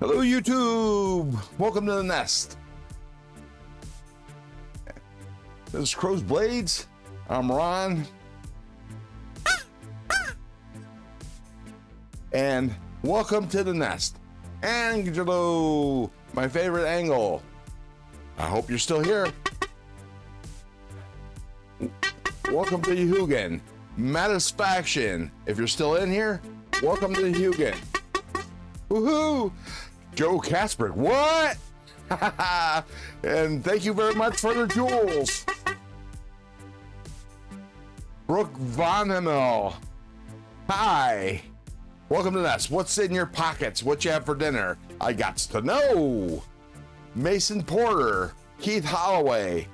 Hello, YouTube. Welcome to the nest. This is Crow's Blades. I'm Ron. And welcome to the nest. Angelo, my favorite angle. I hope you're still here. Welcome to Hugan. Matisfaction. If you're still in here, welcome to Hugan. Woohoo! Joe Casper, what? And thank you very much for the jewels. Brooke Von Himmel, hi. Welcome to this. What's in your pockets? What you have for dinner? I got to know. Mason Porter, Keith Holloway,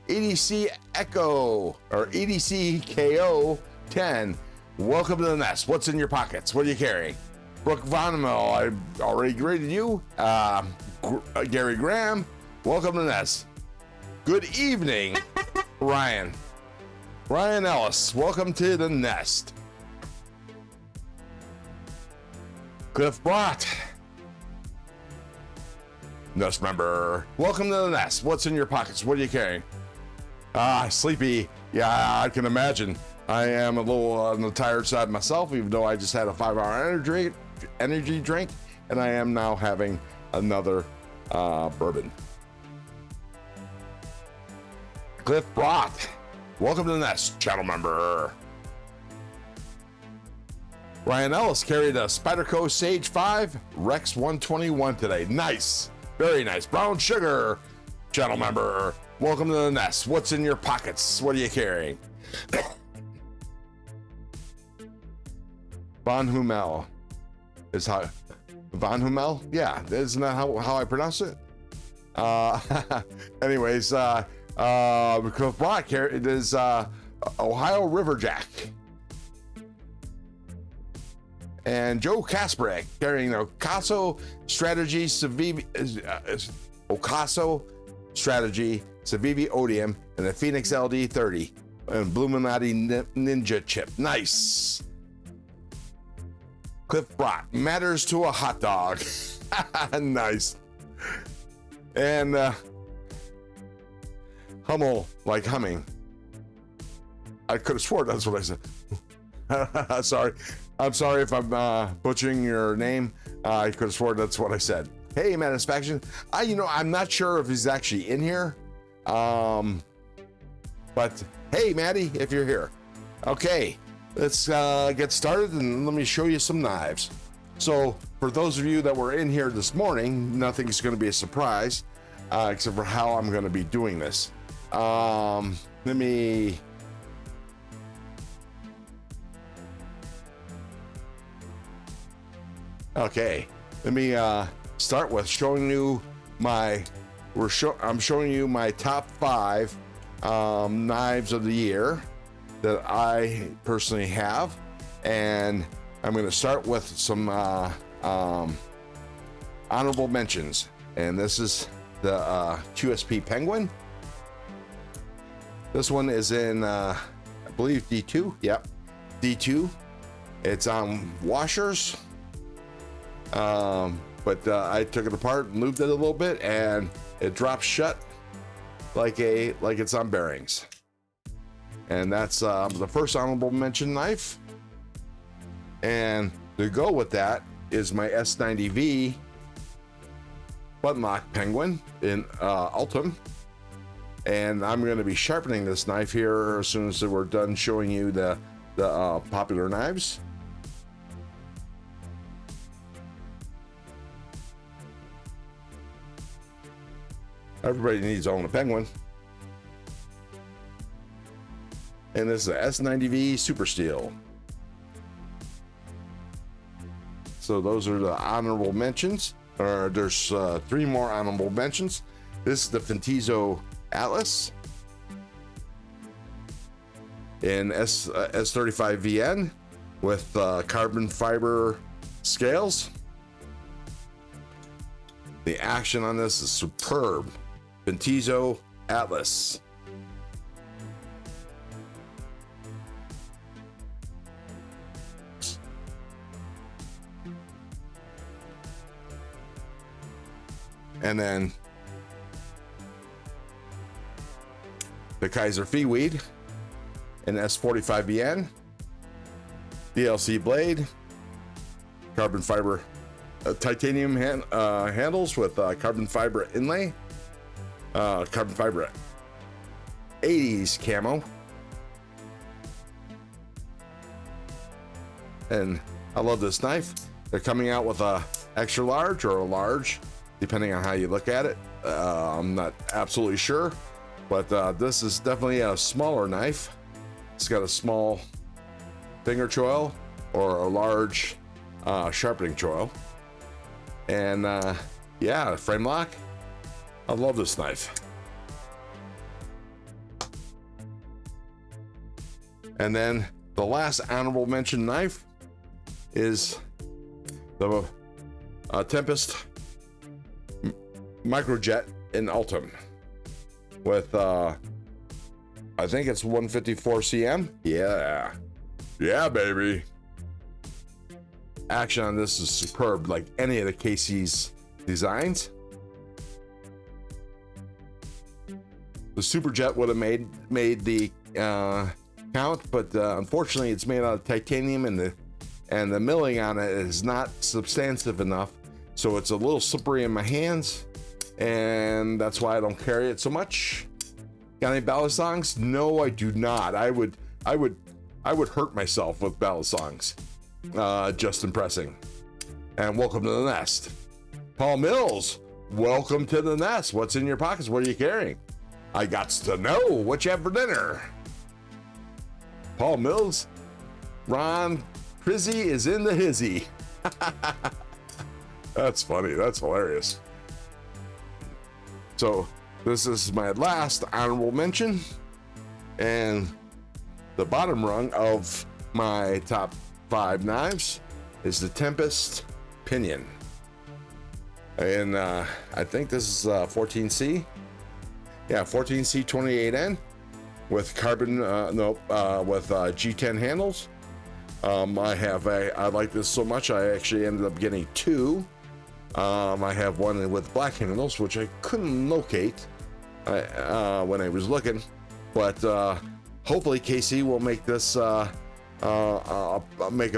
EDC Echo, or EDC KO 10. Welcome to the nest. What's in your pockets? What are you carrying? Brooke Von Himmel, I already greeted you. Gary Graham, welcome to the nest. Good evening, Ryan. Ryan Ellis, welcome to the nest. Cliff Brott, nest member, welcome to the nest. What's in your pockets? What are you carrying? Sleepy. Yeah, I can imagine. I am a little on the tired side myself, even though I just had a 5-hour energy drink, and I am now having another bourbon. Cliff Brott, welcome to the nest, channel member. Ryan Ellis carried a Spyderco Sage 5 Rex 121 today. Nice, very nice. Brown Sugar, channel member, welcome to the nest. What's in your pockets? What are you carrying? Von Hummel is how Von Hummel? Yeah, isn't that how I pronounce it? Anyways, because Brock here, it is Ohio Riverjack. And Joe Kasparek carrying the Ocaso Strategy Civivi Odium and the Phoenix LD 30 and Illuminati Ninja chip. Nice. Cliff Brott, matters to a hot dog. Nice. And Hummel, like humming. I could have sworn that's what I said. Sorry. I'm sorry if I'm butchering your name. I could have sworn that's what I said. Hey, Matisfaction. I'm not sure if he's actually in here. But hey, Maddie, if you're here. Okay. Let's get started and let me show you some knives. So for those of you that were in here this morning, nothing's going to be a surprise except for how I'm going to be doing this. Let me start with showing you I'm showing you my top 5 knives of the year that I personally have, and I'm going to start with some honorable mentions. And this is the QSP Penguin. This one is in I believe D2. Yep, D2. It's on washers, but I took it apart and lubed it a little bit, and it drops shut like it's on bearings. And that's the first honorable mention knife. And to go with that is my S90V button lock Penguin in Ultim. And I'm going to be sharpening this knife here as soon as we're done showing you the popular knives. Everybody needs to own a Penguin. And this is the S90V Super Steel. So those are the honorable mentions. Or there's 3 more honorable mentions. This is the Fintizo Atlas in S35VN with carbon fiber scales. The action on this is superb. Fintizo Atlas. And then the Kaiser Fee Weed, an S45BN, DLC blade, carbon fiber, titanium handles with carbon fiber inlay, carbon fiber 80s camo, and I love this knife. They're coming out with a extra large or a large, depending on how you look at it. I'm not absolutely sure, but this is definitely a smaller knife. It's got a small finger choil or a large sharpening choil, and yeah, frame lock. I love this knife. And then the last honorable mention knife is the Tempest Microjet in Ultim with I think it's 154 cm. Yeah baby. Action on this is superb, like any of the KC's designs. The Superjet would have made the count, but unfortunately it's made out of titanium, and the milling on it is not substantive enough, so it's a little slippery in my hands, and that's why I don't carry it so much. Got any balisongs? No, I do not. I would hurt myself with balisongs. Just impressing. And welcome to the nest. Paul Mills, welcome to the nest. What's in your pockets? What are you carrying? I got to know what you have for dinner. Paul Mills, Ron Prizzy is in the hizzy. That's funny. That's hilarious. So this is my last honorable mention, and the bottom rung of my top 5 knives is the Tempest Pinion, and I think this is 14C. Yeah, 14C 28N with carbon with G10 handles. I like this so much I actually ended up getting 2. I have one with black handles, which I couldn't locate when I was looking, but hopefully KC will make this make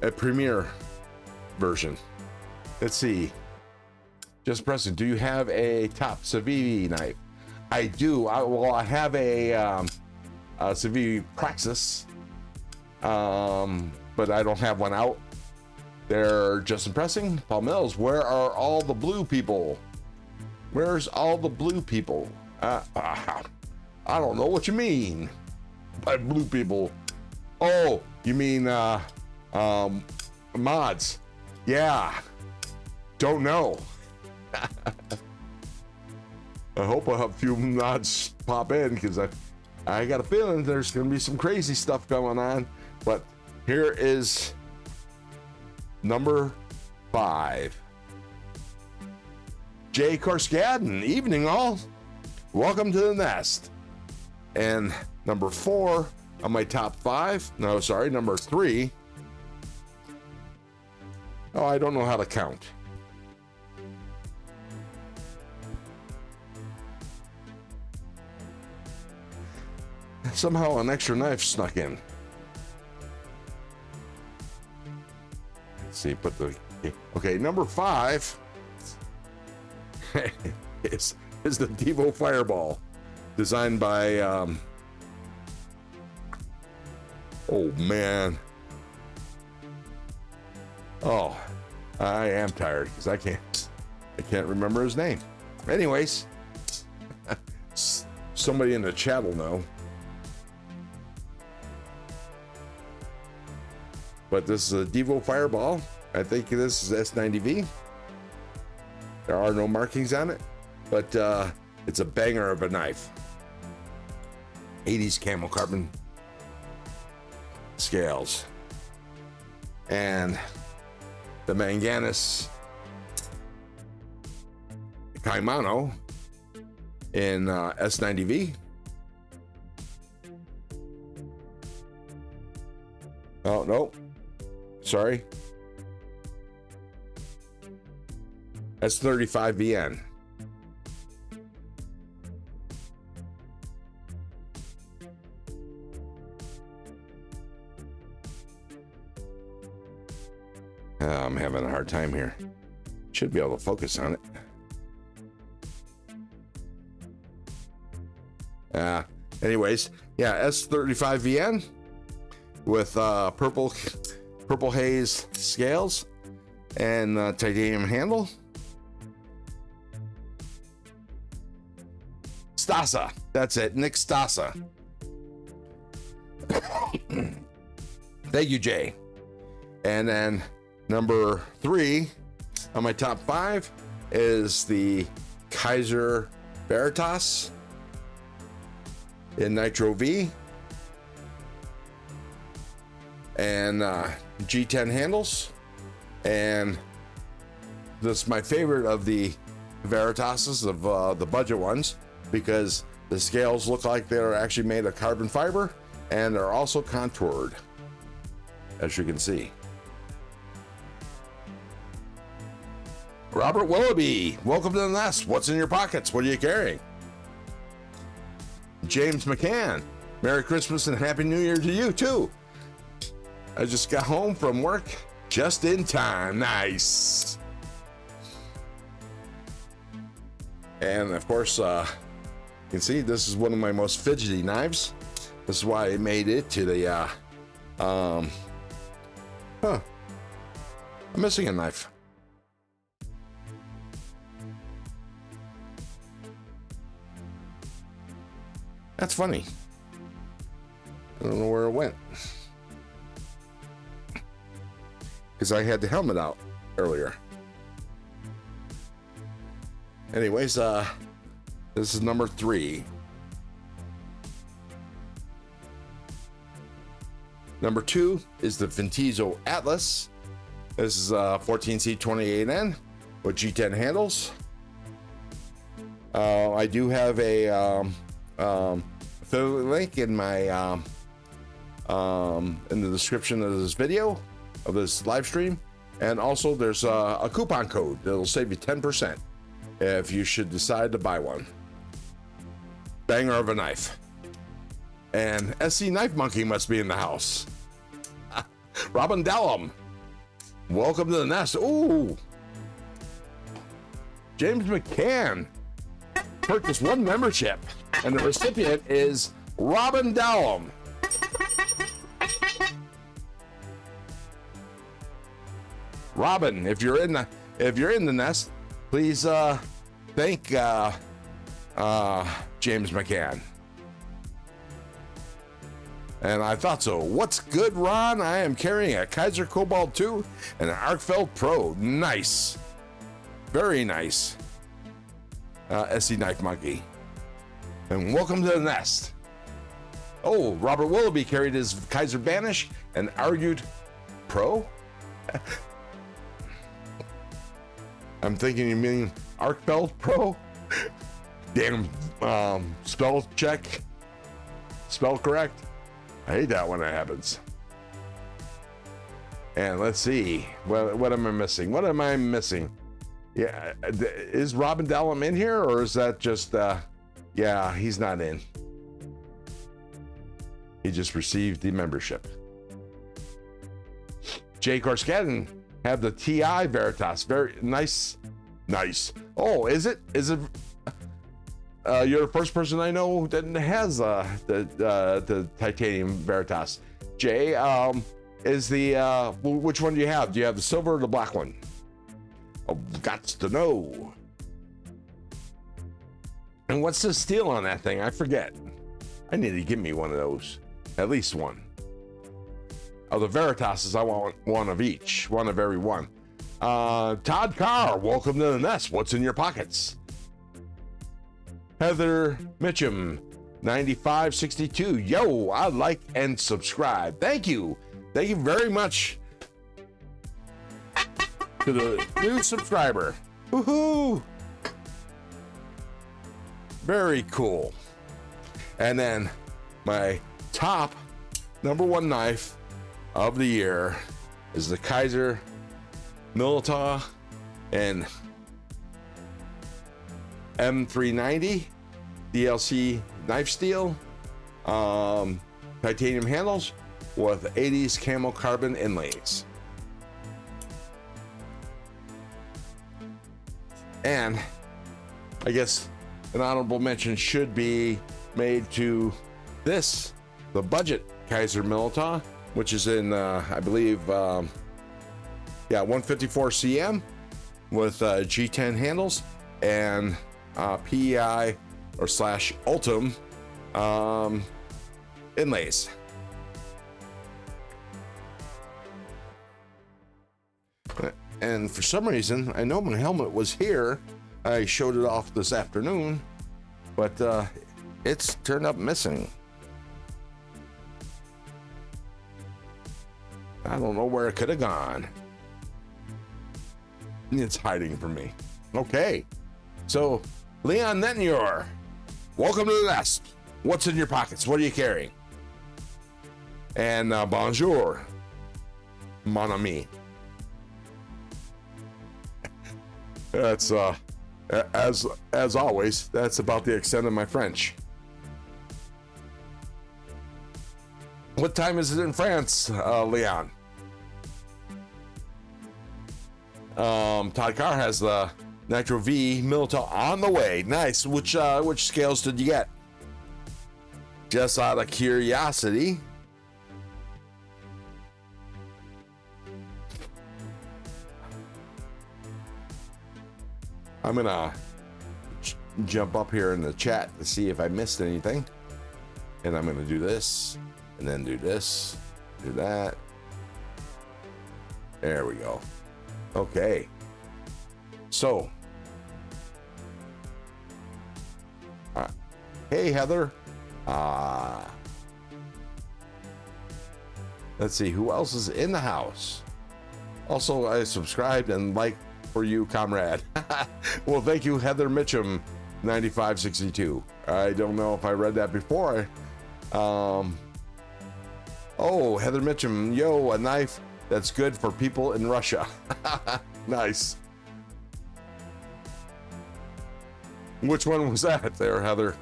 a premiere version. Let's see. Just pressing. Do you have a top Civivi knife? I do. I have a Civivi Praxis, but I don't have one out. They're just impressing. Paul Mills, where are all the blue people? Where's all the blue people? I don't know what you mean by blue people. Oh, you mean mods? Yeah. Don't know. I hope I have a few mods pop in, because I got a feeling there's going to be some crazy stuff going on. But here is number 5. Jay Korskadden, evening all. Welcome to the nest. And number 4 on my top 5. No, sorry, number 3. Oh, I don't know how to count. Somehow an extra knife snuck in. Let's see, okay, number 5 is the Devo Fireball, designed by oh man, oh, I am tired because I can't remember his name. Anyways, somebody in the chat will know. But this is a Devo Fireball. I think this is S90V. There are no markings on it, but it's a banger of a knife. 80s camo carbon scales. And the Manganus Kaimano in S90V. Oh, no. Sorry. That's 35 VN. I'm having a hard time here. Should be able to focus on it. Anyways, yeah, S35VN with purple haze scales and titanium handle. Stasa, that's it, Nick Stasa. Thank you, Jay. And then number 3 on my top 5 is the Kaiser Veritas in Nitro V and G10 handles. And this is my favorite of the Veritases, of the budget ones, because the scales look like they're actually made of carbon fiber, and they're also contoured, as you can see. Robert Willoughby, welcome to the nest. What's in your pockets? What are you carrying? James McCann, Merry Christmas and Happy New Year to you too. I just got home from work just in time. Nice. And of course, you can see this is one of my most fidgety knives. This is why I made it to the I'm missing a knife. That's funny. I don't know where it went. Because I had the helmet out earlier. Anyways, this is number 3. Number 2 is the Vintizo Atlas. This is 14C28N with G10 handles. I do have a affiliate link in my in the description of this video, of this live stream, and also there's a coupon code that'll save you 10% if you should decide to buy one. Banger of a knife. And SC Knife Monkey must be in the house. Robin Dallum, welcome to the nest. Ooh, James McCann purchased 1 membership, and the recipient is Robin Dallum. Robin, if you're in the nest, please thank James McCann. And I thought so. What's good, Ron? I am carrying a Kaiser Cobalt 2 and an Arkfeld Pro. Nice, very nice. SC Knife Monkey. And welcome to the nest. Oh, Robert Willoughby carried his Kaiser Banish and argued Pro. I'm thinking you mean Arkfeld Pro. Damn, spell check. Spell correct. I hate that when that happens. And let's see, what am I missing? What am I missing? Yeah, is Robin Dallum in here, or is that just, yeah, he's not in. He just received the membership. Jay Corskadden have the TI Veritas. Very nice. Nice. Oh, is it? You're the first person I know that has the titanium Veritas. Jay, is the which one do you have? Do you have the silver or the black one? Oh, gots to know. And what's the steel on that thing? I forget. I need to give me one of those, at least one. Of the Veritases, I want one of each, one of every one. Todd Carr, welcome to the nest. What's in your pockets? Heather Mitchum, 9562. Yo, I like and subscribe. Thank you. Thank you very much to the new subscriber. Woohoo! Very cool. And then my top #1 knife of the year is the Kaiser Milita and M390 DLC knife steel, titanium handles with 80s camo carbon inlays. And I guess an honorable mention should be made to this, the budget Kaiser Milita, which is in, I believe, 154 cm with G10 handles and PEI or slash Ultim inlays. And for some reason, I know my helmet was here. I showed it off this afternoon, but it's turned up missing. I don't know where it could have gone. It's hiding from me. Okay, so Leon Netnior, welcome to the nest. What's in your pockets? What are you carrying? And bonjour, mon ami. That's as always, that's about the extent of my French. What time is it in France, Leon? Todd Carr has the Nitro V Milita on the way. Nice. Which scales did you get? Just out of curiosity. I'm gonna jump up here in the chat to see if I missed anything. And I'm gonna do this, and then do this, do that. There we go. Okay. So, hey Heather. Let's see who else is in the house. Also, I subscribed and liked for you, comrade. Well, thank you, Heather Mitchum, 9562. I don't know if I read that before. Oh, Heather Mitchum, yo, a knife that's good for people in Russia. Nice. Which one was that there, Heather?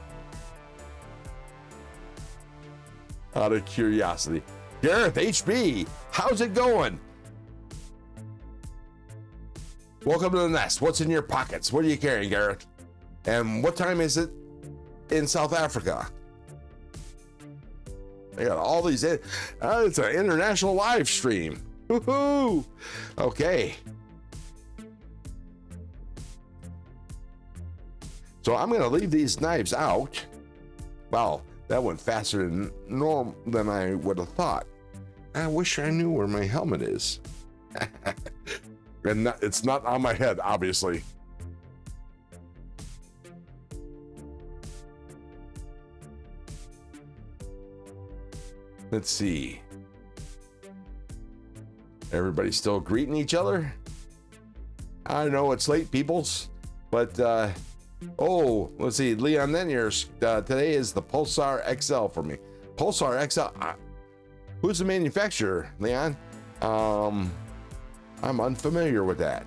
Out of curiosity. Gareth HB, how's it going? Welcome to the nest. What's in your pockets? What are you carrying, Gareth? And what time is it in South Africa? I got all these. It's an international live stream. Woohoo! Okay. So I'm going to leave these knives out. Wow, that went faster than I would have thought. I wish I knew where my helmet is. And it's not on my head, obviously. Let's see. Everybody still greeting each other? I know it's late, peoples, but oh, let's see. Leon Nenier's today is the Pulsar XL for me. Pulsar XL. Who's the manufacturer, Leon? I'm unfamiliar with that.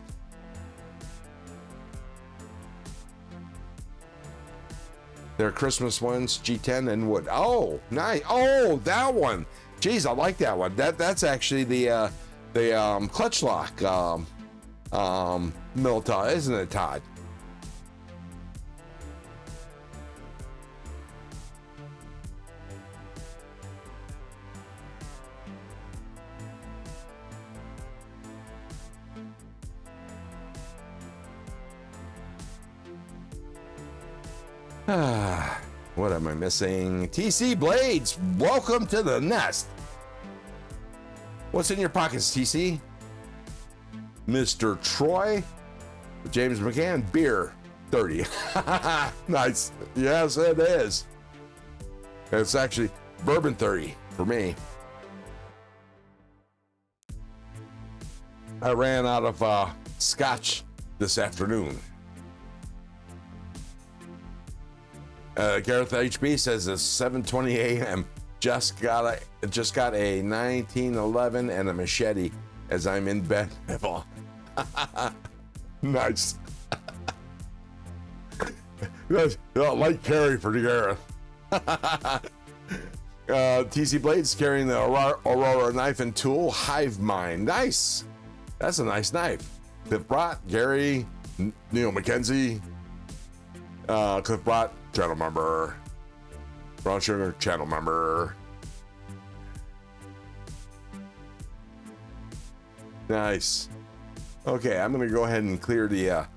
They're Christmas ones, G10 and wood. Oh, nice. Oh, that one. Geez, I like that one. That's actually the clutch lock Milita, isn't it, Todd? What am I missing? TC Blades, welcome to the nest. What's in your pockets, TC? Mr. Troy, James McCann, beer, 30. Nice. Yes, it is. It's actually bourbon 30 for me. I ran out of scotch this afternoon. Gareth HB says it's 7:20 a.m. Just got a 1911 and a machete as I'm in bed. Nice. Light carry for Gareth. TC Blades carrying the Aurora knife and tool, Hive Mind. Nice. That's a nice knife. Cliff Brott, Gary, Neil McKenzie, Cliff Brott, channel member. Brown Sugar, channel member. Nice. Okay, I'm gonna go ahead and clear the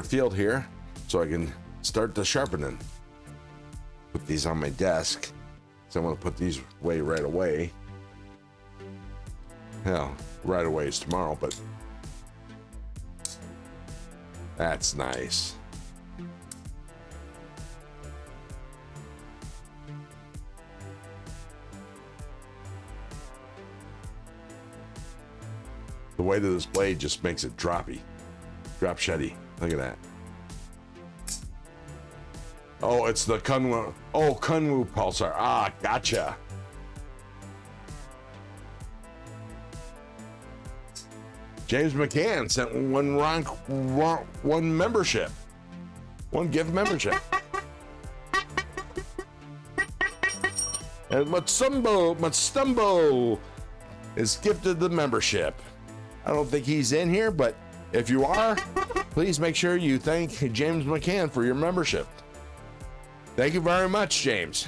field here so I can start the sharpening. Put these on my desk. So I'm gonna put these away right away. Hell, right away is tomorrow, but that's nice. The weight of this blade just makes it droppy. Drop sheddy. Look at that. Oh, it's the Kunwu. Oh, Kunwu pulsar. Ah, gotcha. James McCann sent one membership. One gift membership. And Matstumbo is gifted the membership. I don't think he's in here, but if you are, please make sure you thank James McCann for your membership. Thank you very much, James.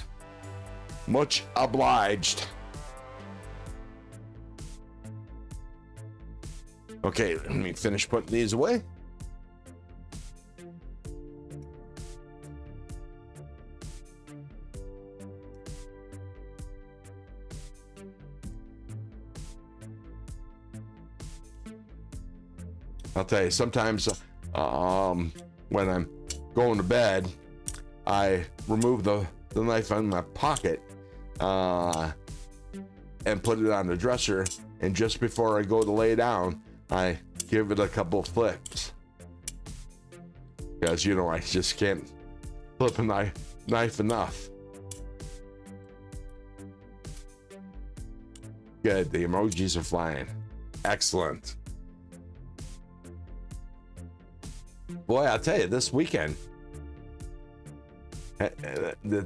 Much obliged. Okay, let me finish putting these away. I'll tell you, sometimes when I'm going to bed, I remove the knife out of my pocket and put it on the dresser, and just before I go to lay down, I give it a couple of flips. Because, you know, I just can't flip a knife enough. Good, the emojis are flying. Excellent. Boy, I'll tell you, this weekend,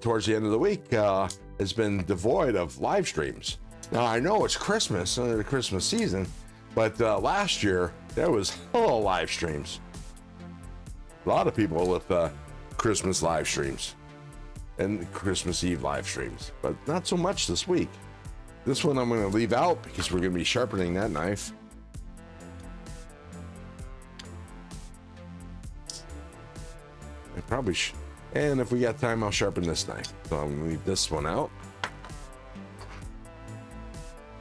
towards the end of the week, has been devoid of live streams. Now, I know it's Christmas, the Christmas season, but last year, there was live streams. A lot of people with Christmas live streams and Christmas Eve live streams, but not so much this week. This one I'm going to leave out because we're going to be sharpening that knife. I probably should. And if we got time, I'll sharpen this knife. So I'm gonna leave this one out.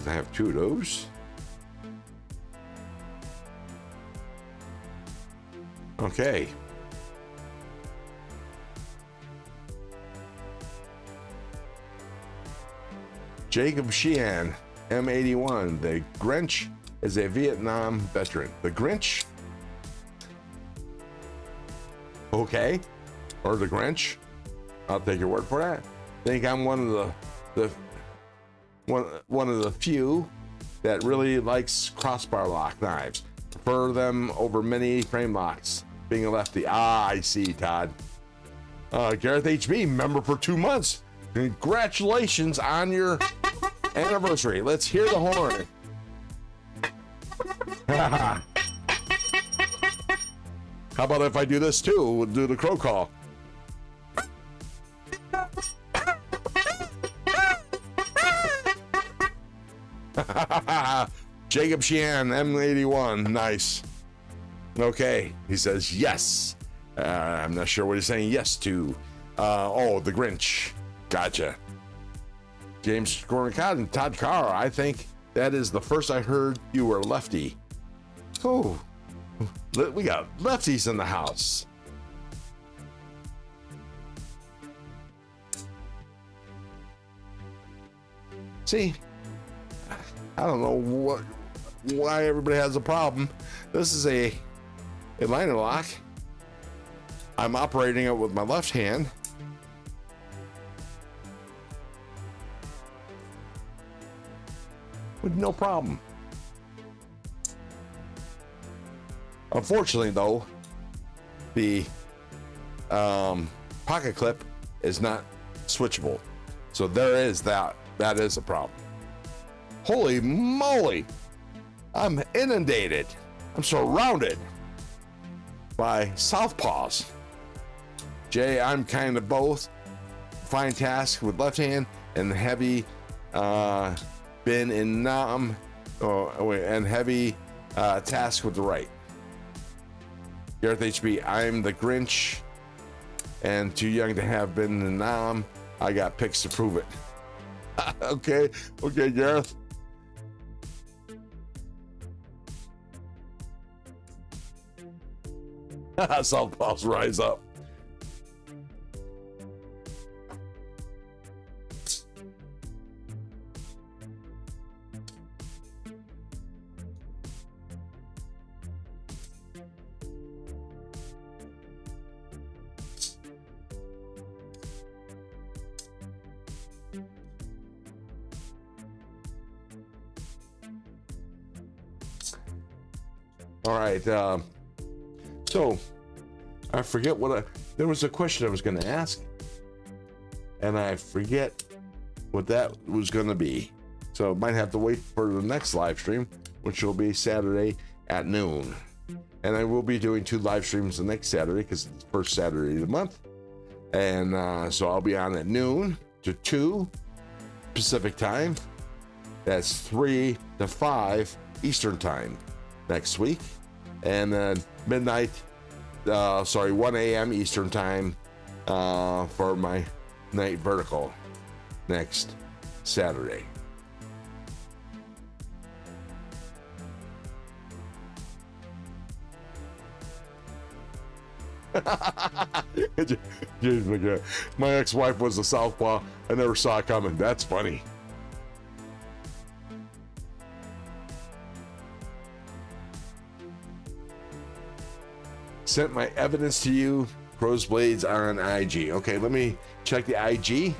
I have two of those. Okay. Jacob Sheehan, M81. The Grinch is a Vietnam veteran. The Grinch? Okay, or the Grinch. I'll take your word for that. I think I'm one of the few that really likes crossbar lock knives. Prefer them over mini frame locks. Being a lefty. Ah, I see, Todd. Gareth HB, member for 2 months. Congratulations on your anniversary. Let's hear the horn. How about if I do this too? We'll do the crow call. Jacob Sheehan, M81, nice. Okay, he says yes. I'm not sure what he's saying yes to. Oh, the Grinch. Gotcha. James Gornicott and Todd Carr, I think that is the first I heard you were lefty. Oh. We got lefties in the house. See, I don't know why everybody has a problem. This is a liner lock. I'm operating it with my left hand. With no problem. Unfortunately, though, the pocket clip is not switchable. So there is that. That is a problem. Holy moly! I'm inundated. I'm surrounded by southpaws. Jay, I'm kind of both. Fine task with left hand and heavy bin in nam. And heavy task with the right. Gareth HB, I'm the Grinch and too young to have been in nam. I got pics to prove it. Okay, Gareth. Southpaws rise up. All right, so I forget there was a question I was going to ask, and I forget what that was going to be. So might have to wait for the next live stream, which will be Saturday at noon. And I will be doing 2 live streams the next Saturday because it's the first Saturday of the month. And so I'll be on at noon to 2 Pacific time. That's 3 to 5 Eastern time next week. And then 1 a.m. Eastern time for my night vertical next Saturday. My ex-wife was a southpaw. I never saw it coming. That's funny. Sent my evidence to you. Crow's Blades on IG. Okay, let me check the IG.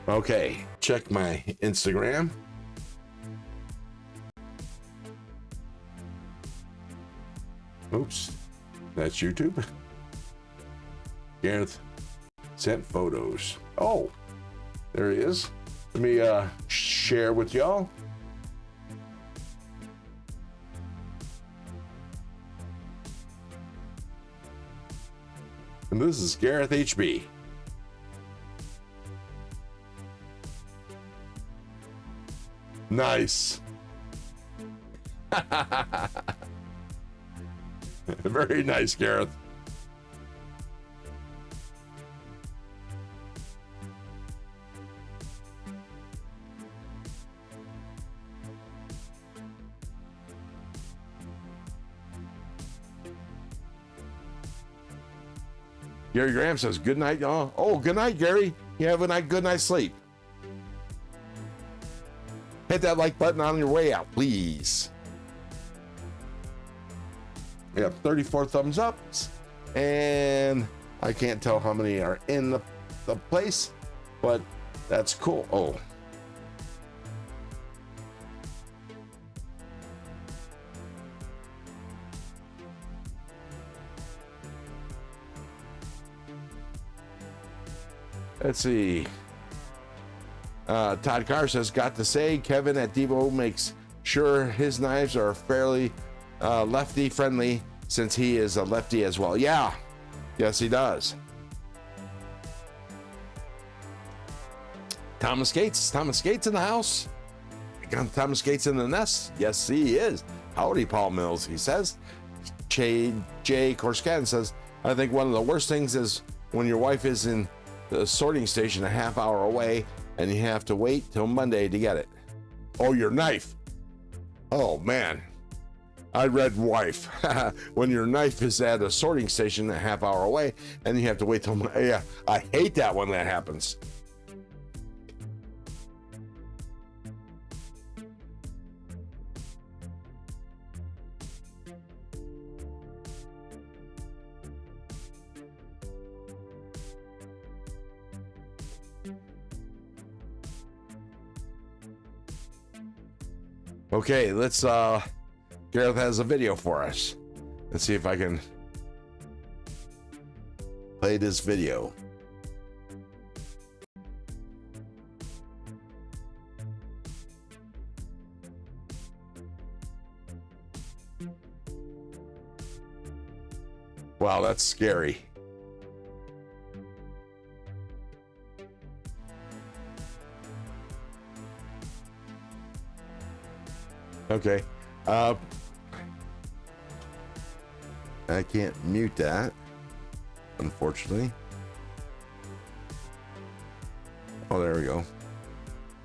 Okay, check my Instagram. Oops, that's YouTube. Gareth sent photos. Oh, there he is. Let me share with y'all. And this is Gareth HB. Nice. Very nice, Gareth. Gary Graham says, good night, y'all. Oh, good night, Gary. You have a good night's sleep. Hit that like button on your way out, please. We have 34 thumbs up, and I can't tell how many are in the place, but that's cool. Oh. Let's see. Todd Carr says, got to say, Kevin at Devo makes sure his knives are fairly lefty friendly since he is a lefty as well. Yeah, yes, he does. Thomas Gates in the house. Thomas Gates in the nest. Yes, he is. Howdy, Paul Mills, he says. Jay Korskan says, I think one of the worst things is when your wife is in the sorting station a half hour away and you have to wait till Monday to get it. Oh, your knife. Oh, man. I read wife. When your knife is at a sorting station a half hour away and you have to wait till Monday. Yeah, I hate that when that happens. Okay, let's Gareth has a video for us. Let's see if I can play this video. Wow, that's scary. Okay. I can't mute that, unfortunately. Oh, there we go.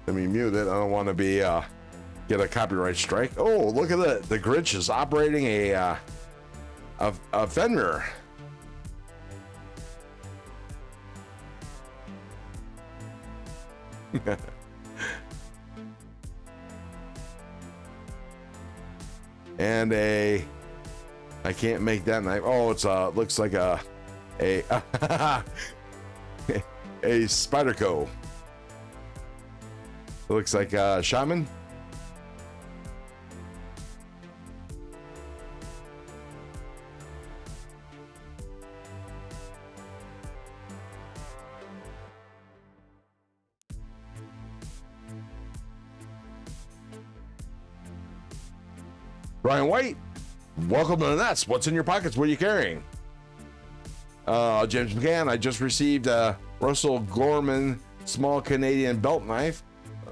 Let me mute it. I don't want to be get a copyright strike. Oh, look at that. The Grinch is operating a fender. And I can't make that knife. Oh, it's looks like a a Spyderco. It looks like a shaman. Brian White, welcome to the Nest. What's in your pockets? What are you carrying? James McCann, I just received a Russell Gorman small Canadian belt knife,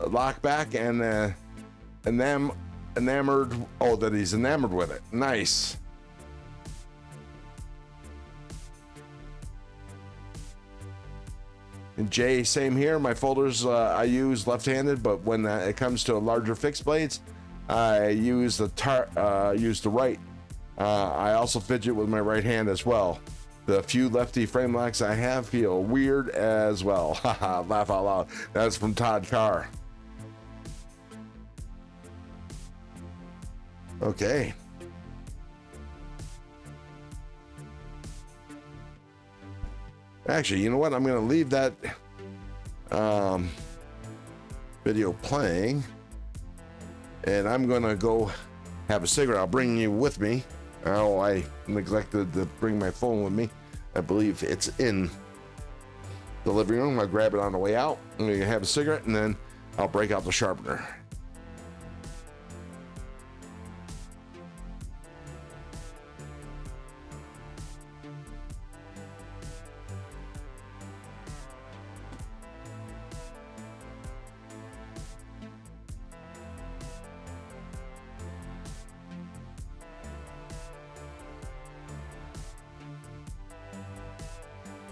lock back, and enamored. Oh, that he's enamored with it. Nice. And Jay, same here. My folders I use left-handed, but when it comes to larger fixed blades, I use the right. I also fidget with my right hand as well. The few lefty frame locks I have feel weird as well. Haha, laugh out loud. That's from Todd Carr. Okay. Actually, you know what? I'm going to leave that video playing. And I'm gonna go have a cigarette. I'll bring you with me. Oh, I neglected to bring my phone with me. I believe it's in the living room. I'll grab it on the way out. I'm gonna have a cigarette and then I'll break out the sharpener.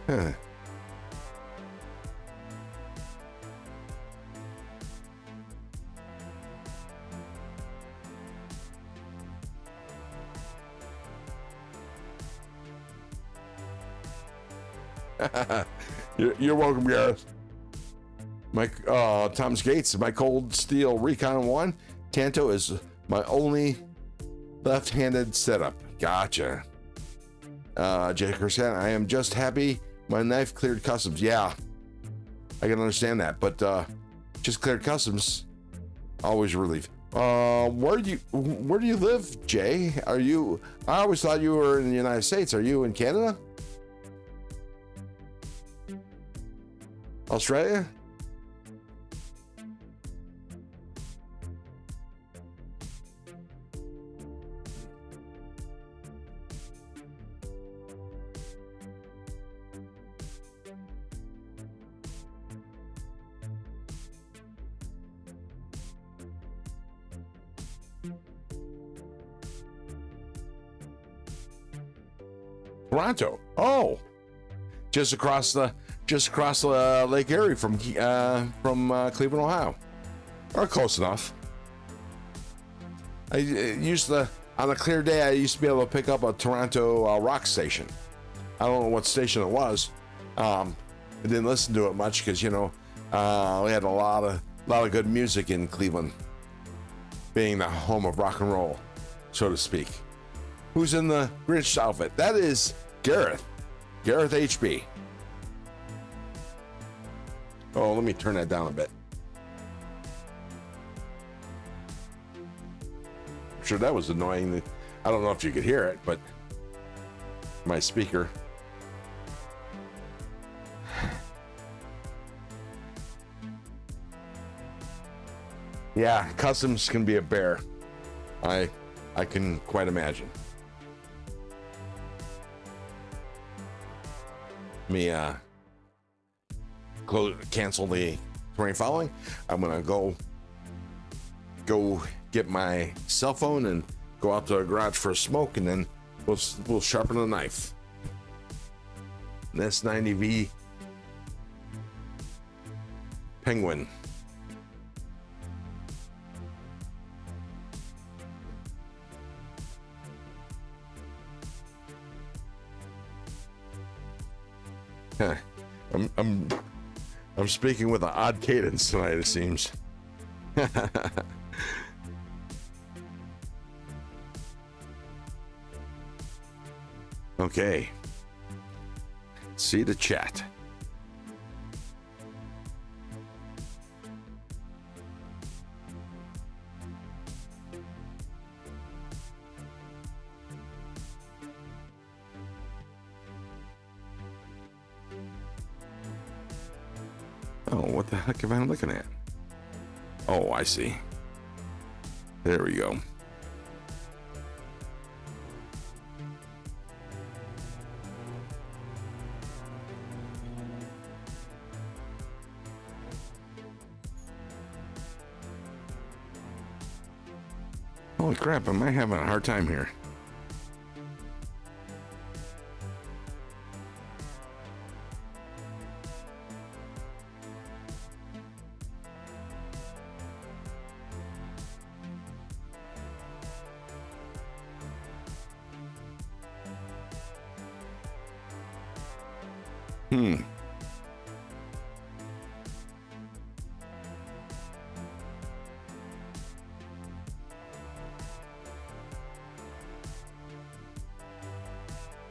Huh. You're welcome, Gareth. My Thomas Gates, my Cold Steel Recon 1 Tanto is my only left-handed setup. Gotcha. Jay Kirsten, I am just happy my knife cleared customs. Yeah, I can understand that, but just cleared customs, always a relief. Where do you live, Jay? Are you? I always thought you were in the United States. Are you in Canada? Australia? Toronto. Oh, just across the Lake Erie from Cleveland, Ohio, or close enough. I used to, on a clear day, I used to be able to pick up a Toronto rock station. I don't know what station it was. I didn't listen to it much because we had a lot of good music in Cleveland, being the home of rock and roll, so to speak. Who's in the Grinch outfit? That is Gareth HB. Oh, let me turn that down a bit. sure that was annoying. I don't know if you could hear it, but my speaker. Yeah, customs can be a bear. I can quite imagine. Let me cancel the 20 following. I'm gonna go get my cell phone and go out to the garage for a smoke, and then we'll sharpen the knife. An S90V Penguin. Huh. I'm speaking with an odd cadence tonight, it seems. Okay. See the chat. Oh, what the heck am I looking at? Oh, I see. There we go. Holy crap, am I having a hard time here?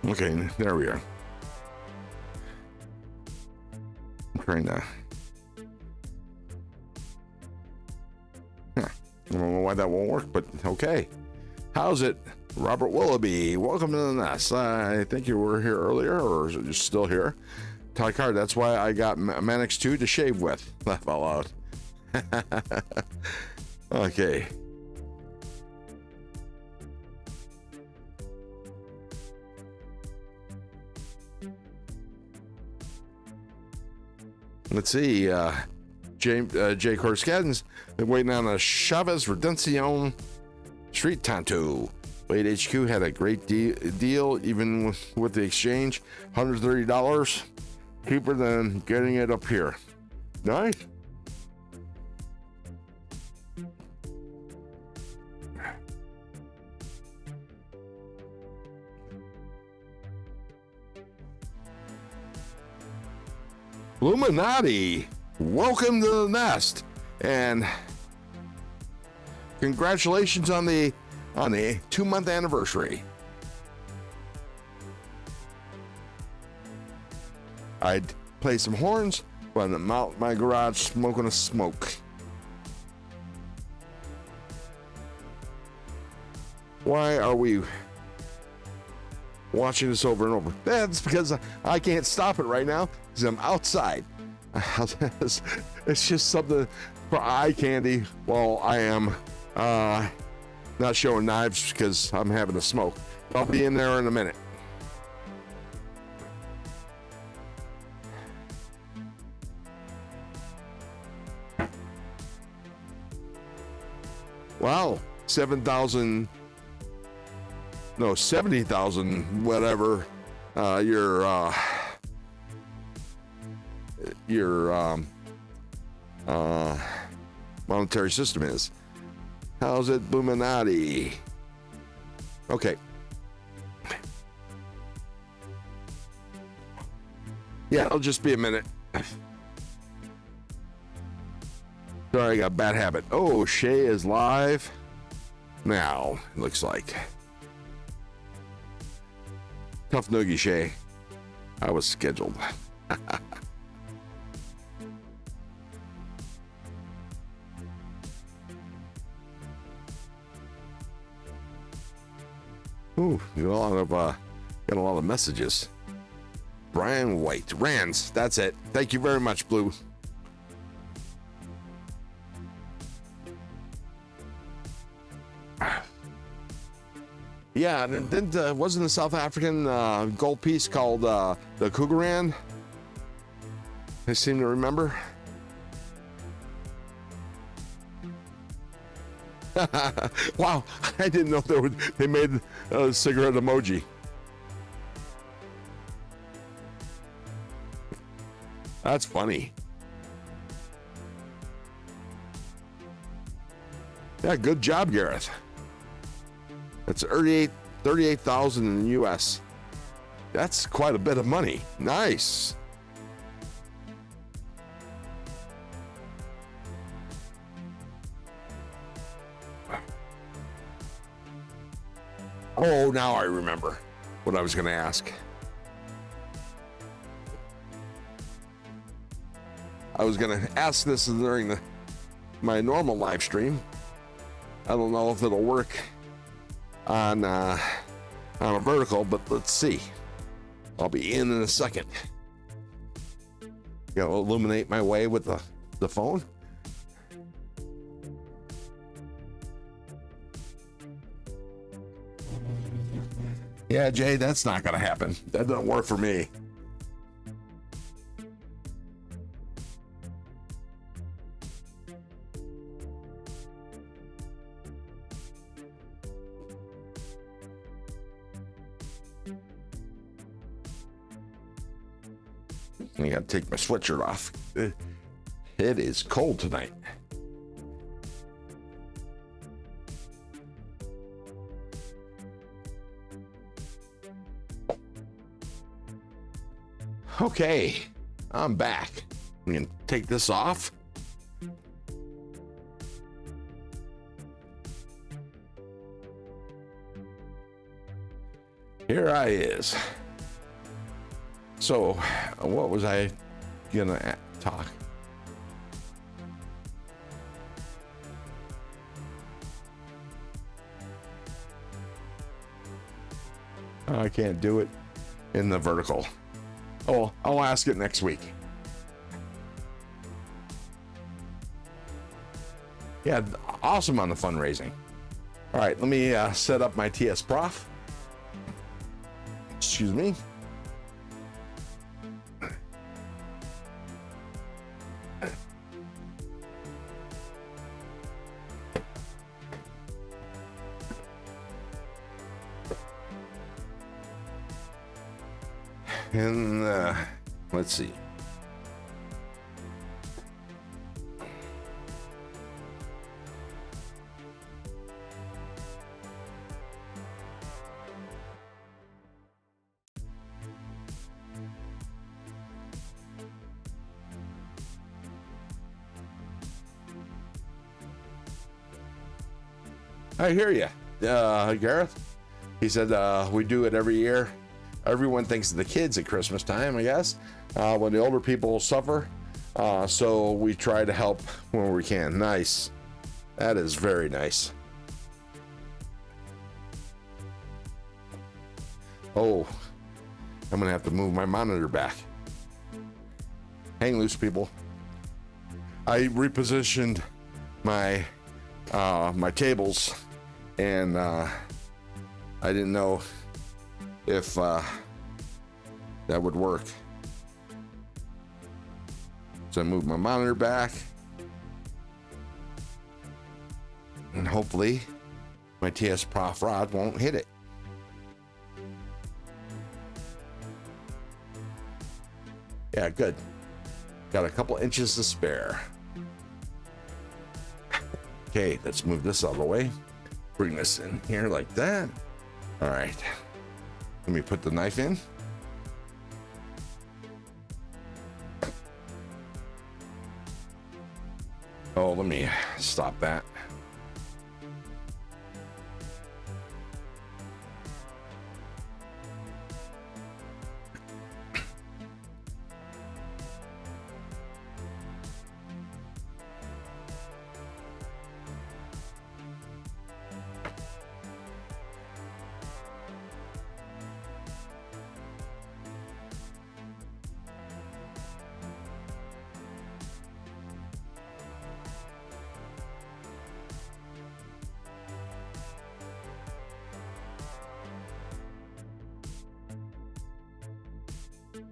Okay, there we are. I'm trying to... I don't know why that won't work, but okay. How's it? Robert Willoughby, welcome to the nest. I think you were here earlier, or is it just still here? Ty Card, that's why I got Manix 2 to shave with. Laugh out loud. Okay. Let's see, Jay Corscadden's been waiting on a Chavez Redención Street Tattoo. Blade HQ had a great deal, even with the exchange, $130, cheaper than getting it up here. Nice. Illuminati, welcome to the nest, and congratulations on the 2-month anniversary. I'd play some horns when I'm out in my garage smoking a smoke. Why are we watching this over and over? That's because I can't stop it right now because I'm outside. It's just something for eye candy while I am not showing knives because I'm having a smoke. I'll be in there in a minute. Wow, 70,000, whatever your monetary system is. How's it, Illuminati? Okay. Yeah, it'll just be a minute. Sorry, I got a bad habit. Oh, Shay is live now, looks like. Tough noogie, Shay. I was scheduled. Ooh, got a lot of messages. Brian White, Rands, that's it. Thank you very much, Blue. Yeah, didn't wasn't the South African gold piece called the Cougaran? I seem to remember. Wow, I didn't know they made a cigarette emoji. That's funny. Yeah, good job, Gareth. That's 38,000 in the US. That's quite a bit of money. Nice. Oh, now I remember what I was going to ask. I was going to ask this during my normal live stream. I don't know if it'll work on a vertical, but let's see. I'll be in a second. Gotta illuminate my way with the phone. Yeah, Jay, that's not gonna happen. That doesn't work for me. I gotta take my sweatshirt off. It is cold tonight. Okay, I'm back. I'm gonna take this off. Here I is. So, what was I gonna talk? I can't do it in the vertical. Oh, I'll ask it next week. Yeah, awesome on the fundraising. All right, let me set up my TS Prof. Excuse me. And let's see. I hear you, Gareth. He said we do it every year. Everyone thinks of the kids at Christmas time, I guess, when the older people suffer. So we try to help when we can. Nice. That is very nice. Oh, I'm gonna have to move my monitor back. Hang loose, people. I repositioned my my tables, and I didn't know if that would work. So I moved my monitor back, and hopefully my TS Prof rod won't hit it. Yeah, good. Got a couple inches to spare. Okay, let's move this out of the way. Bring this in here like that. All right. Let me put the knife in. Oh, let me stop that.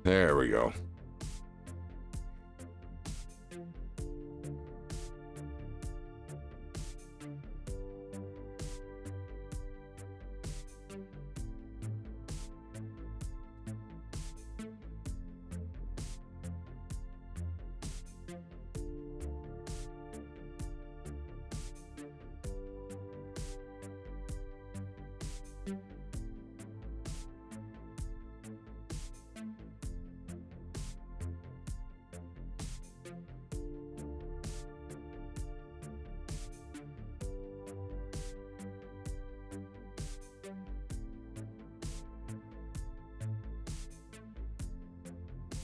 There we go.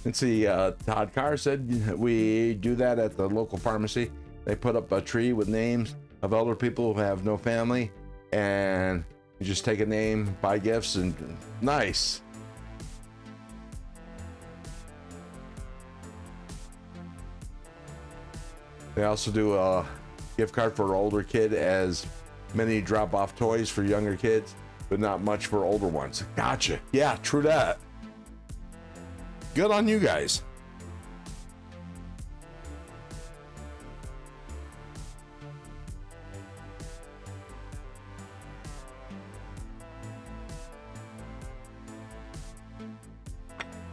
Let's see, Todd Carr said we do that at the local pharmacy. They put up a tree with names of elder people who have no family, and you just take a name, buy gifts, and nice. They also do a gift card for an older kid, as many drop off toys for younger kids, but not much for older ones. Gotcha. Yeah, true that. Good on you guys.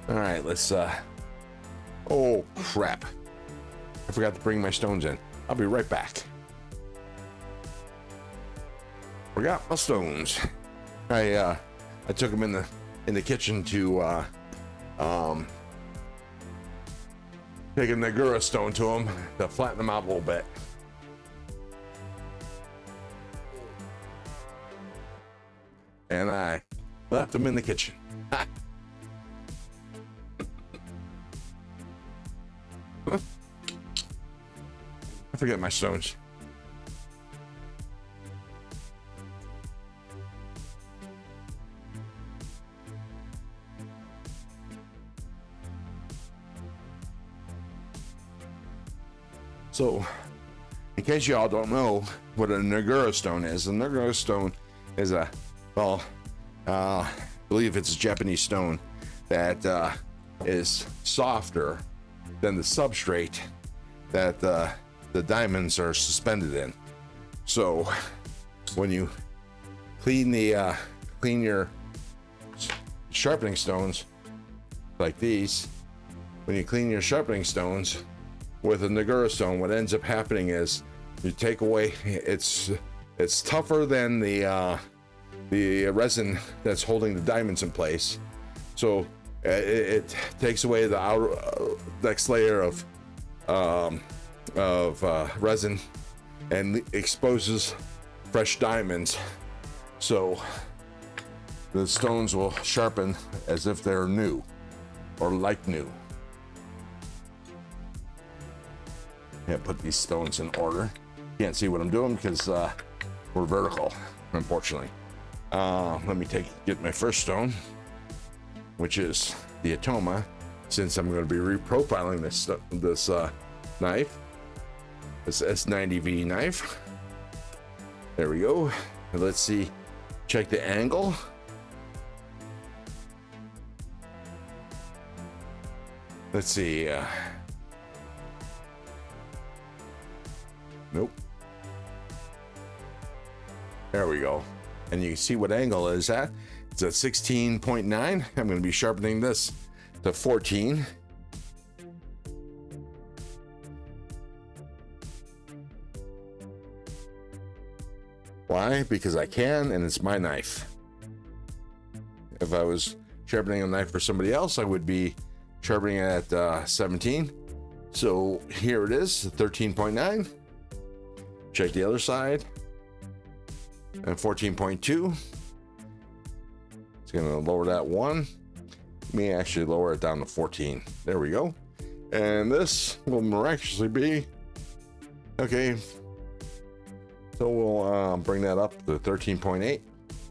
All right, let's oh crap. I forgot to bring my stones in. I'll be right back. Forgot my stones. I took them in the kitchen to take a Nagura stone to them to flatten them out a little bit. And I left them in the kitchen. I forget my stones. So, in case y'all don't know what a Nagura stone is, a Nagura stone is a, well, I believe it's a Japanese stone that is softer than the substrate that the diamonds are suspended in. So, when you clean your sharpening stones like these, when you clean your sharpening stones with a Nagura stone, what ends up happening is you take away, it's tougher than the resin that's holding the diamonds in place. So it takes away the outer next layer of resin and exposes fresh diamonds. So the stones will sharpen as if they're new or like new. Yeah, put these stones in order. Can't see what I'm doing because we're vertical, unfortunately. Let me get my first stone, which is the Atoma, since I'm going to be reprofiling this knife, this S90V knife. There we go. And let's see, check the angle. Let's see. Nope. There we go. And you can see what angle it is at. It's at 16.9. I'm going to be sharpening this to 14. Why? Because I can, and it's my knife. If I was sharpening a knife for somebody else, I would be sharpening it at 17. So here it is, 13.9. Check the other side. And 14.2. It's going to lower that one. Let me actually lower it down to 14. There we go. And this will miraculously be okay. So we'll bring that up to 13.8.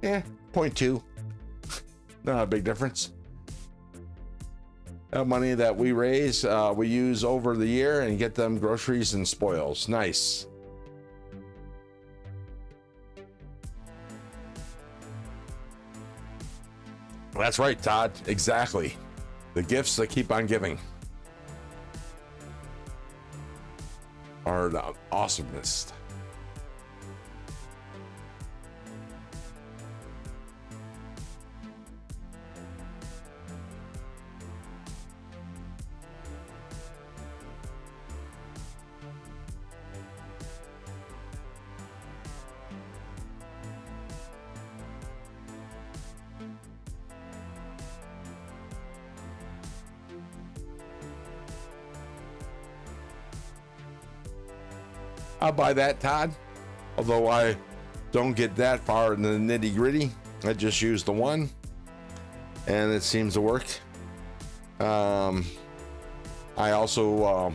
Yeah, 0.2. Not a big difference. Money that we raise, we use over the year and get them groceries and spoils. Nice. That's right, Todd. Exactly. The gifts that keep on giving are the awesomeness. I'll buy that, Todd. Although I don't get that far in the nitty gritty. I just use the one and it seems to work. I also,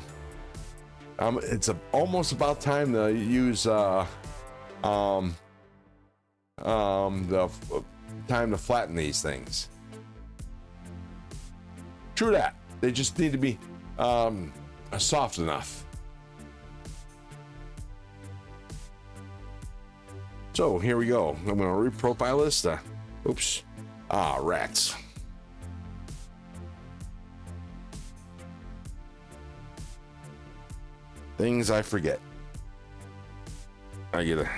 it's almost about time to use the time to flatten these things. True that. They just need to be soft enough. So here we go. I'm going to reprofile this. Oops. Rats. Things I forget. I get to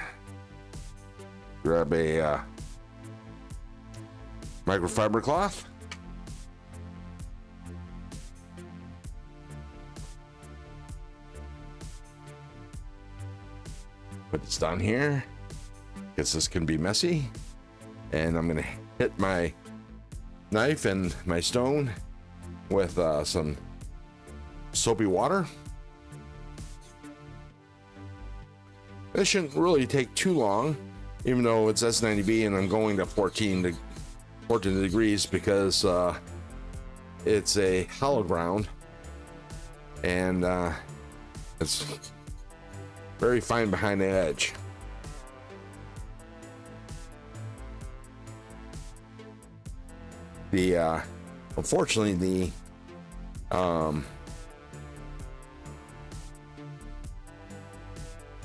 grab a microfiber cloth. Put this down here. Guess this can be messy. And I'm gonna hit my knife and my stone with some soapy water. This shouldn't really take too long, even though it's S90B and I'm going to 14 degrees because it's a hollow ground and it's very fine behind the edge. Unfortunately, the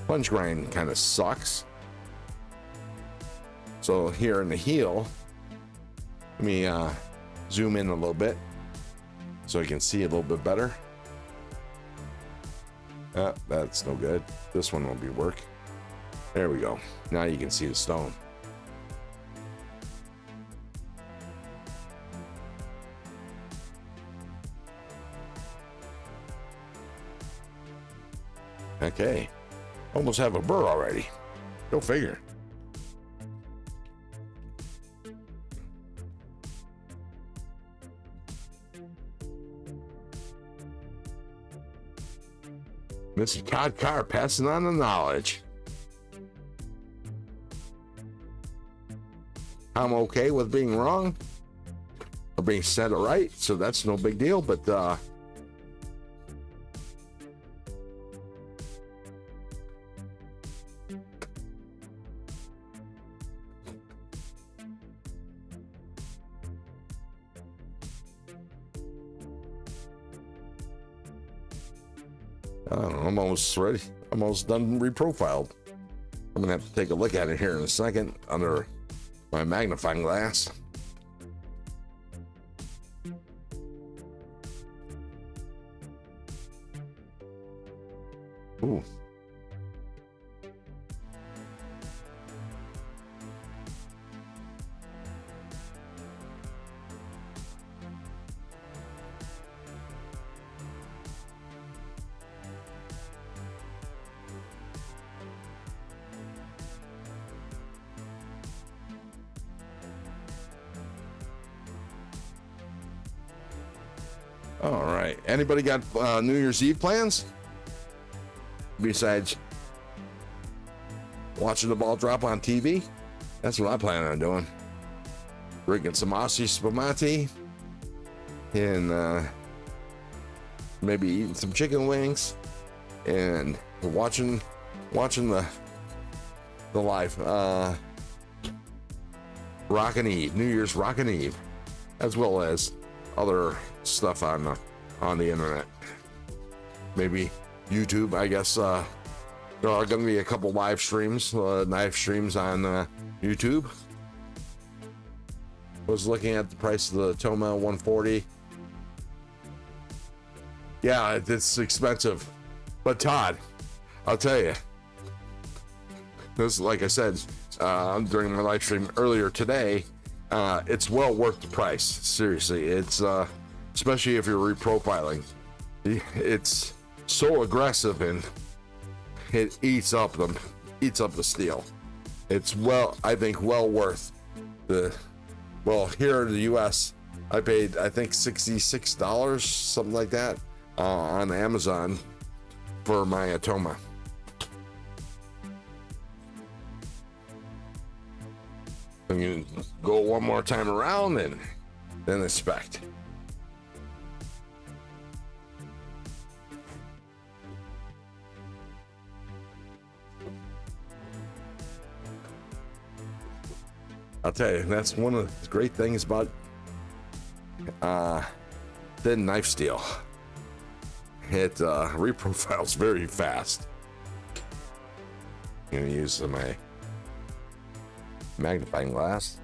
sponge grind kind of sucks. So here in the heel, let me zoom in a little bit so I can see a little bit better. That's no good. This one won't be work. There we go. Now you can see the stone. Okay, almost have a burr already. Go figure. Mr. Todd Carr passing on the knowledge. I'm okay with being wrong or being said right, so that's no big deal, but I'm almost ready. Almost done reprofiled. I'm gonna have to take a look at it here in a second under my magnifying glass. Ooh. All right. Anybody got New Year's Eve plans? Besides watching the ball drop on TV? That's what I plan on doing. Drinking some Aussie spumante and maybe eating some chicken wings and watching the live Rockin' Eve, New Year's Rockin' Eve, as well as other stuff on the internet. Maybe YouTube. I guess there are going to be a couple live streams on YouTube. Was looking at the price of the Toma 140 Yeah, it's expensive. But Todd, I'll tell you, this, like I said during my live stream earlier today, it's well worth the price. Seriously, it's especially if you're reprofiling. It's so aggressive and it eats up the steel. It's I think well worth here in the US, I paid, I think $66, something like that, on Amazon for my Atoma. I'm gonna go one more time around and then inspect. I'll tell you, that's one of the great things about thin knife steel. It reprofiles very fast. I'm gonna use my magnifying glass.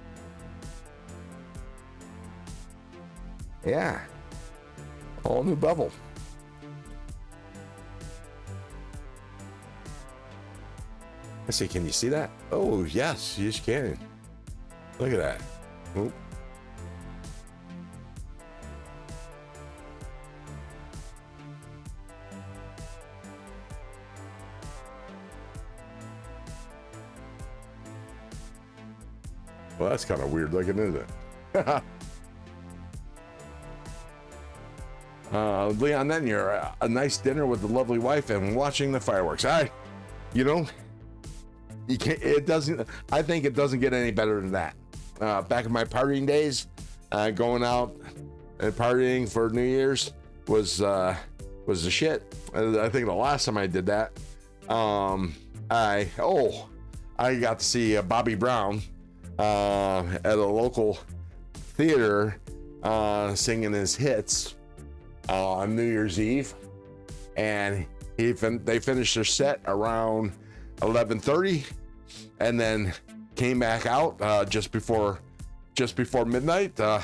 Yeah, whole new bevel. Let's see, can you see that? Oh yes, you can. Look at that. Oop. Well, that's kind of weird looking, isn't it? Leon, then you're a nice dinner with the lovely wife and watching the fireworks. You can't, I think it doesn't get any better than that. Back in my partying days, going out and partying for New Year's was the shit. I think the last time I did that, I got to see Bobby Brown at a local theater singing his hits on New Year's Eve, and they finished their set around 11:30, and then came back out just before midnight to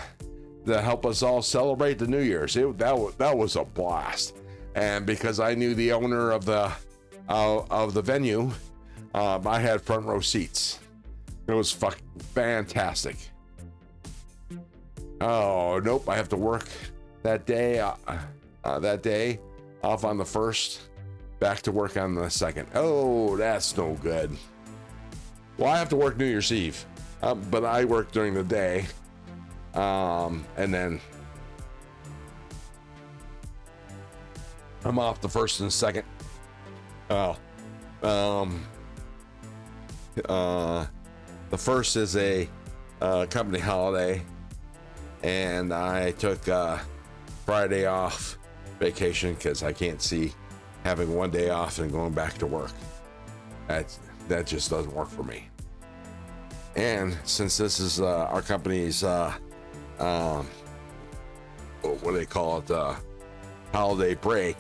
help us all celebrate the New Year's. That was a blast, and because I knew the owner of the venue, I had front row seats. It was fantastic. Oh nope, I have to work that day. That day, off on the 1st, back to work on the 2nd. Oh, that's no good. Well, I have to work New Year's Eve, but I work during the day, and then I'm off the 1st and 2nd. The 1st is a company holiday, and I took Friday off vacation because I can't see having one day off and going back to work. That just doesn't work for me. And since this is our company's what do they call it, holiday break,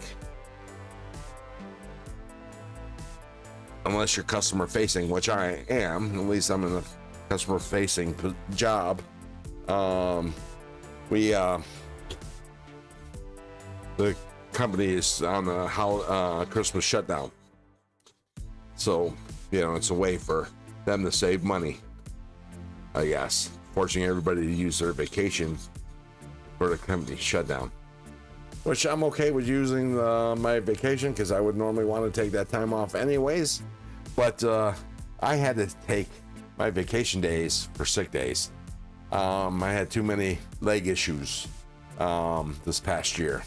unless you're customer facing, which I am, at least I'm in a customer facing job, the company is on the Christmas shutdown. So, it's a way for them to save money, I guess, forcing everybody to use their vacation for the company shutdown. Which I'm okay with using my vacation, because I would normally want to take that time off anyways. But I had to take my vacation days for sick days. I had too many leg issues this past year.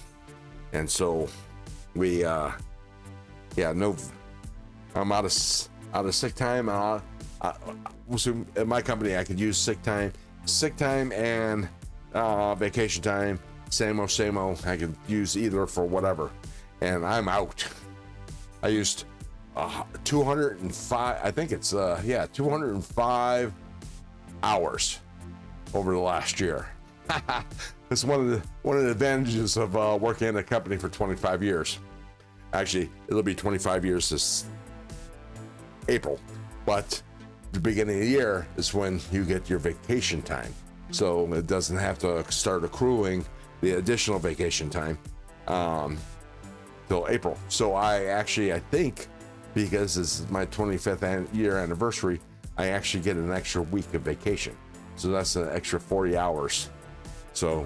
And so I'm out of sick time. So at my company, I could use sick time and vacation time. Same old. I could use either for whatever, and I'm out. I used 205. I think it's 205 hours over the last year. It's one of the advantages of working in a company for 25 years. Actually, it'll be 25 years this April, but the beginning of the year is when you get your vacation time, so it doesn't have to start accruing the additional vacation time till April. So I think, because this is my 25th year anniversary, I actually get an extra week of vacation. So that's an extra 40 hours. So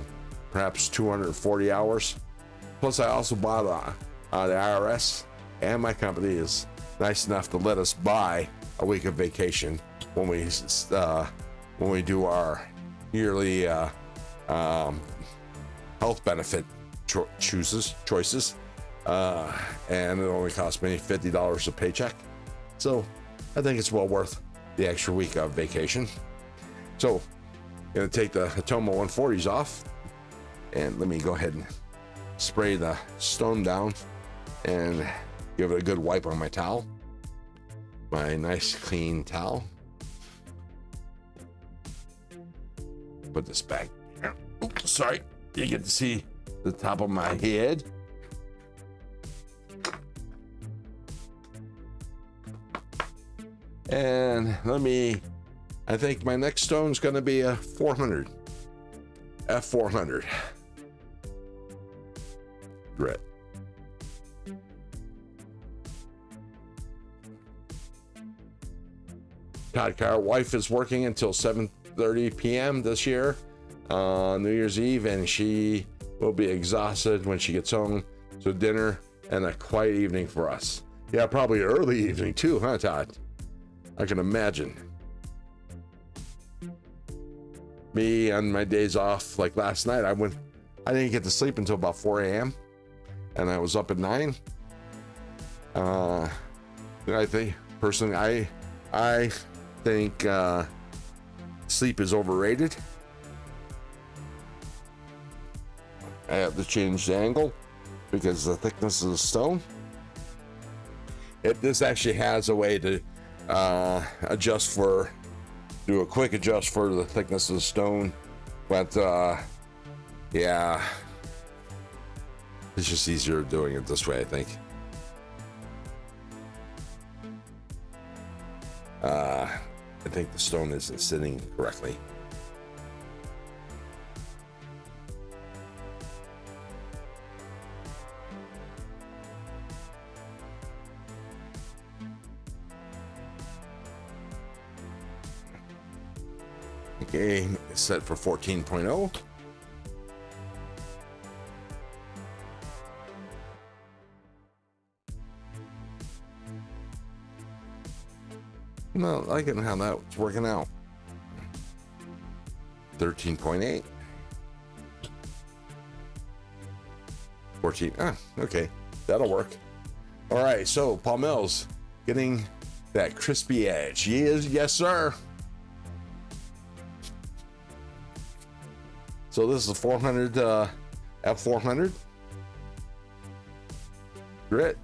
perhaps 240 hours. Plus I also bought the IRS and my company is nice enough to let us buy a week of vacation when we do our yearly health benefit choices, and it only cost me $50 a paycheck. So I think it's well worth the extra week of vacation. So I'm gonna take the Hatomo 140s off, and let me go ahead and spray the stone down and give it a good wipe on my towel, my nice clean towel. Put this back here. Oops, sorry, you get to see the top of my head. And I think my next stone's gonna be a 400, F400 grit. Todd, our wife is working until 7:30 p.m. this year on New Year's Eve, and she will be exhausted when she gets home. So dinner and a quiet evening for us. Yeah, probably early evening too, huh, Todd? I can imagine. Me on my days off, like last night, I didn't get to sleep until about 4 a.m. and I was up at 9. I think personally, I think sleep is overrated. I have to change the angle because the thickness of the stone. This actually has a way to do a quick adjust for the thickness of the stone, but yeah, it's just easier doing it this way, I think. I think the stone isn't sitting correctly. Okay, set for 14.0. I'm not liking how that's working out. 13.8. 14. Okay, that'll work. All right, so Paul Mills getting that crispy edge. Yes, sir. So this is a 400 F400 grit.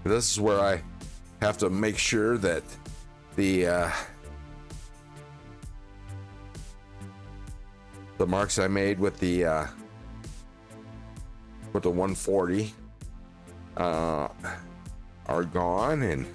This is where I have to make sure that the marks I made with the 140 are gone, and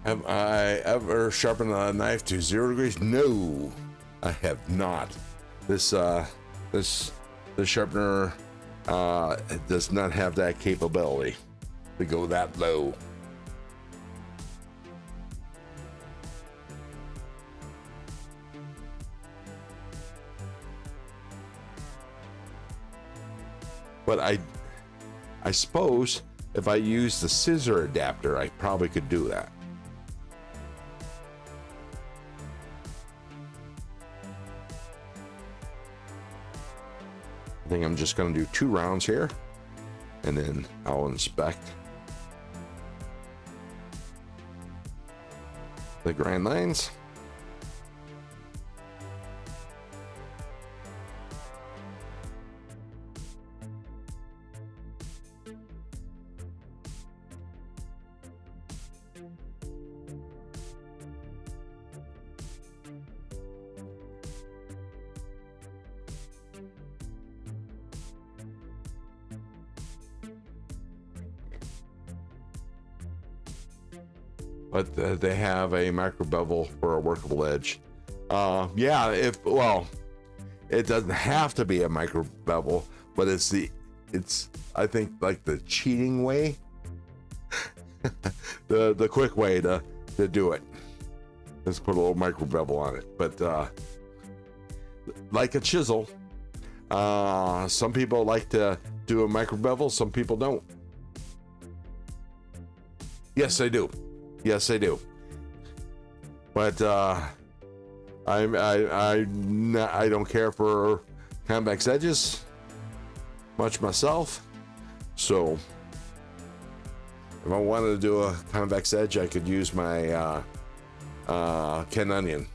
have I ever sharpened a knife to 0 degrees? No, I have not. This sharpener does not have that capability to go that low. But I suppose if I used the scissor adapter, I probably could do that. I think I'm just going to do 2 rounds here, and then I'll inspect the grind lines. but they have a micro bevel for a workable edge. Yeah, well, it doesn't have to be a micro bevel, but it's I think like the cheating way, the quick way to do it. Let's put a little micro bevel on it. But like a chisel, some people like to do a micro bevel, some people don't. Yes, I do. Yes, I do. But I don't care for convex edges much myself. So if I wanted to do a convex edge, I could use my Ken Onion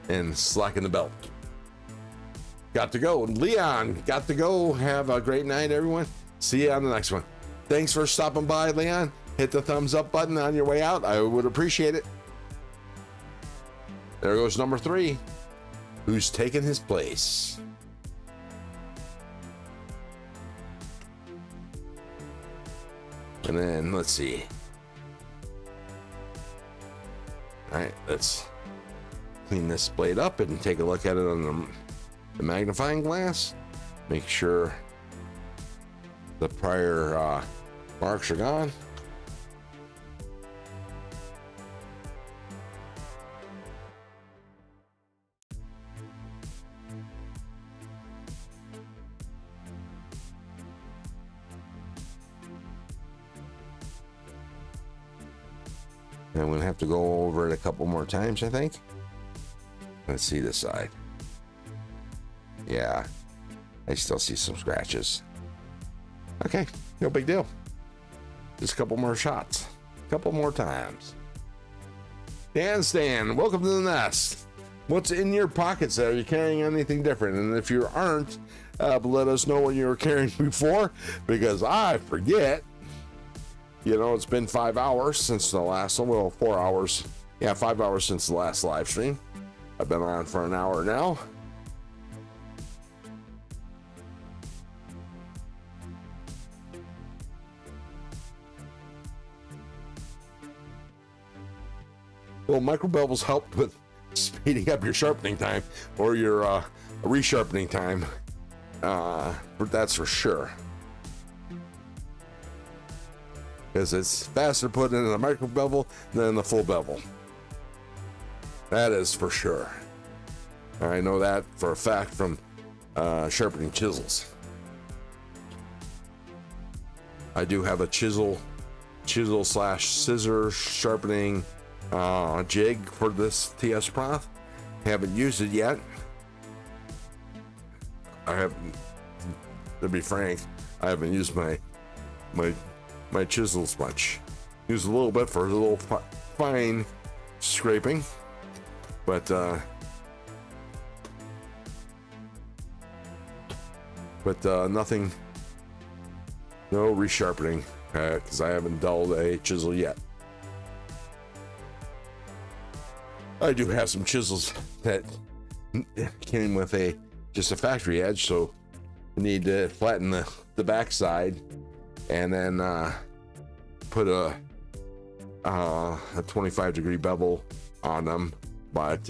and slacken the belt. Got to go. Leon, got to go. Have a great night, everyone. See you on the next one. Thanks for stopping by, Leon. Hit the thumbs up button on your way out. I would appreciate it. There goes number 3. Who's taking his place? And then let's see. All right, let's clean this blade up and take a look at it on the magnifying glass. Make sure the prior marks are gone. And I'm going to have to go over it a couple more times, I think. Let's see this side. Yeah, I still see some scratches. Okay, no big deal. Just a couple more shots. A couple more times. Dan Stan, welcome to the nest. What's in your pockets? Are you carrying anything different? And if you aren't, let us know what you were carrying before, because I forget. You know, it's been 5 hours since the last one. Well, 4 hours. Yeah, 5 hours since the last live stream. I've been on for an hour now. Well, micro bevels help with speeding up your sharpening time or your resharpening time. But that's for sure. Because it's faster to put in a micro bevel than the full bevel. That is for sure. I know that for a fact from sharpening chisels. I do have a chisel slash scissor sharpening jig for this TS Prof. Haven't used it yet. I haven't, to be frank, I haven't used my chisels much. Use a little bit for a little fine scraping, but nothing, no resharpening, because I haven't dulled a chisel yet. I do have some chisels that came with just a factory edge, so I need to flatten the backside and then put a 25-degree bevel on them, but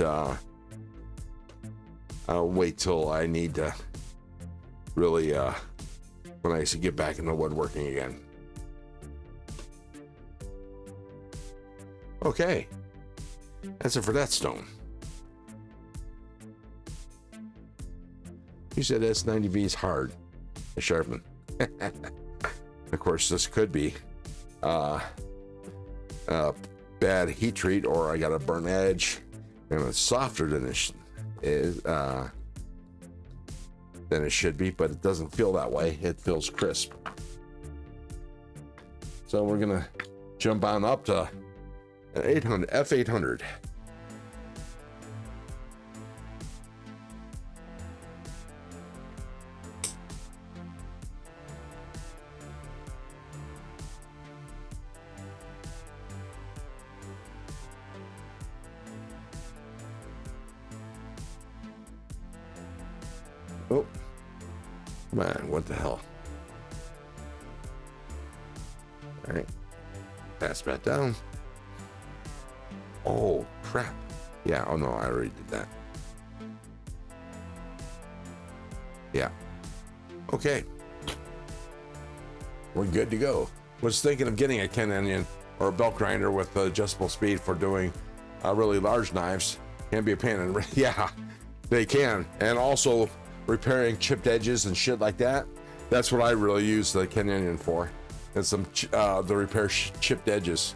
I'll wait till I need to really when I get back into woodworking again. Okay, that's it for that stone. You said S90V is hard to sharpen. Of course, this could be a bad heat treat, or I got a burnt edge, and it's softer than it should be, but it doesn't feel that way. It feels crisp. So we're gonna jump on up to an 800 F800. Oh, man, what the hell? All right, pass that down. Oh crap! Yeah. Oh no, I already did that. Yeah. Okay. We're good to go. Was thinking of getting a Ken Onion or a belt grinder with adjustable speed for doing really large knives. Can be a pain in the yeah, they can. And also repairing chipped edges and shit like that. That's what I really use the Ken Onion for. And some the repair chipped edges.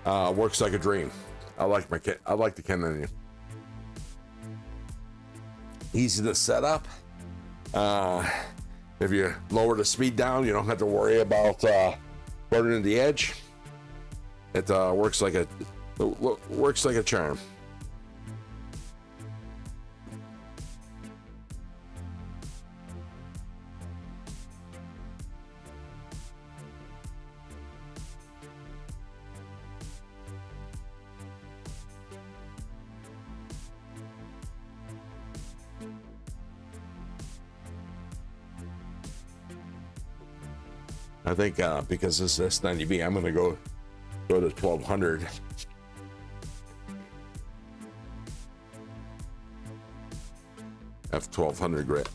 Works like a dream. I like the Ken Onion. Easy to set up. If you lower the speed down, you don't have to worry about burning the edge. It works like a charm. I think because this is S90B, I'm gonna go to 1200. F1200 grit.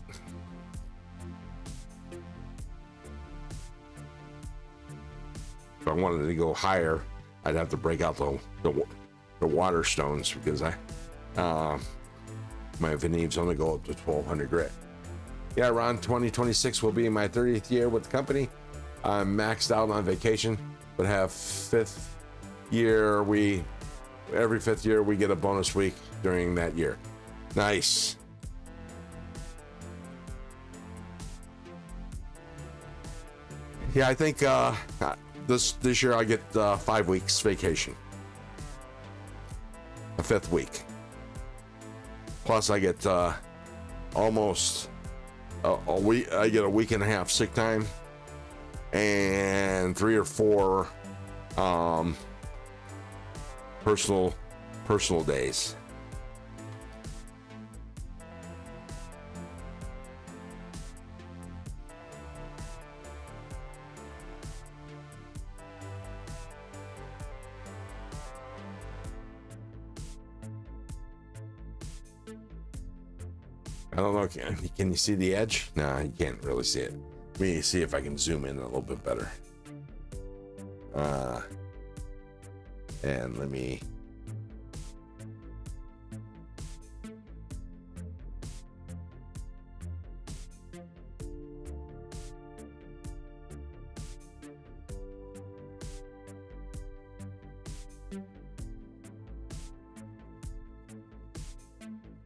If I wanted to go higher, I'd have to break out the water stones because my Veneves only go up to 1200 grit. Yeah, around 2026 will be my 30th year with the company. I'm maxed out on vacation, but have every fifth year we get a bonus week during that year. Nice. Yeah, I think this year I get 5 weeks vacation, a fifth week. Plus I get almost a week. I get a week and a half sick time. And 3 or 4 personal days. I don't know, can you see the edge? No, you can't really see it. Let me see if I can zoom in a little bit better. And let me.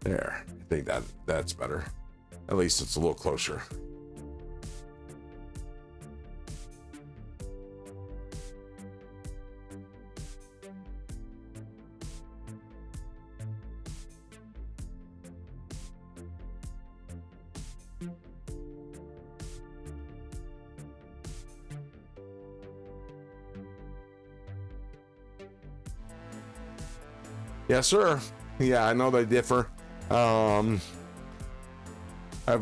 There, I think that's better. At least it's a little closer. Yes, sir. Yeah, I know they differ. I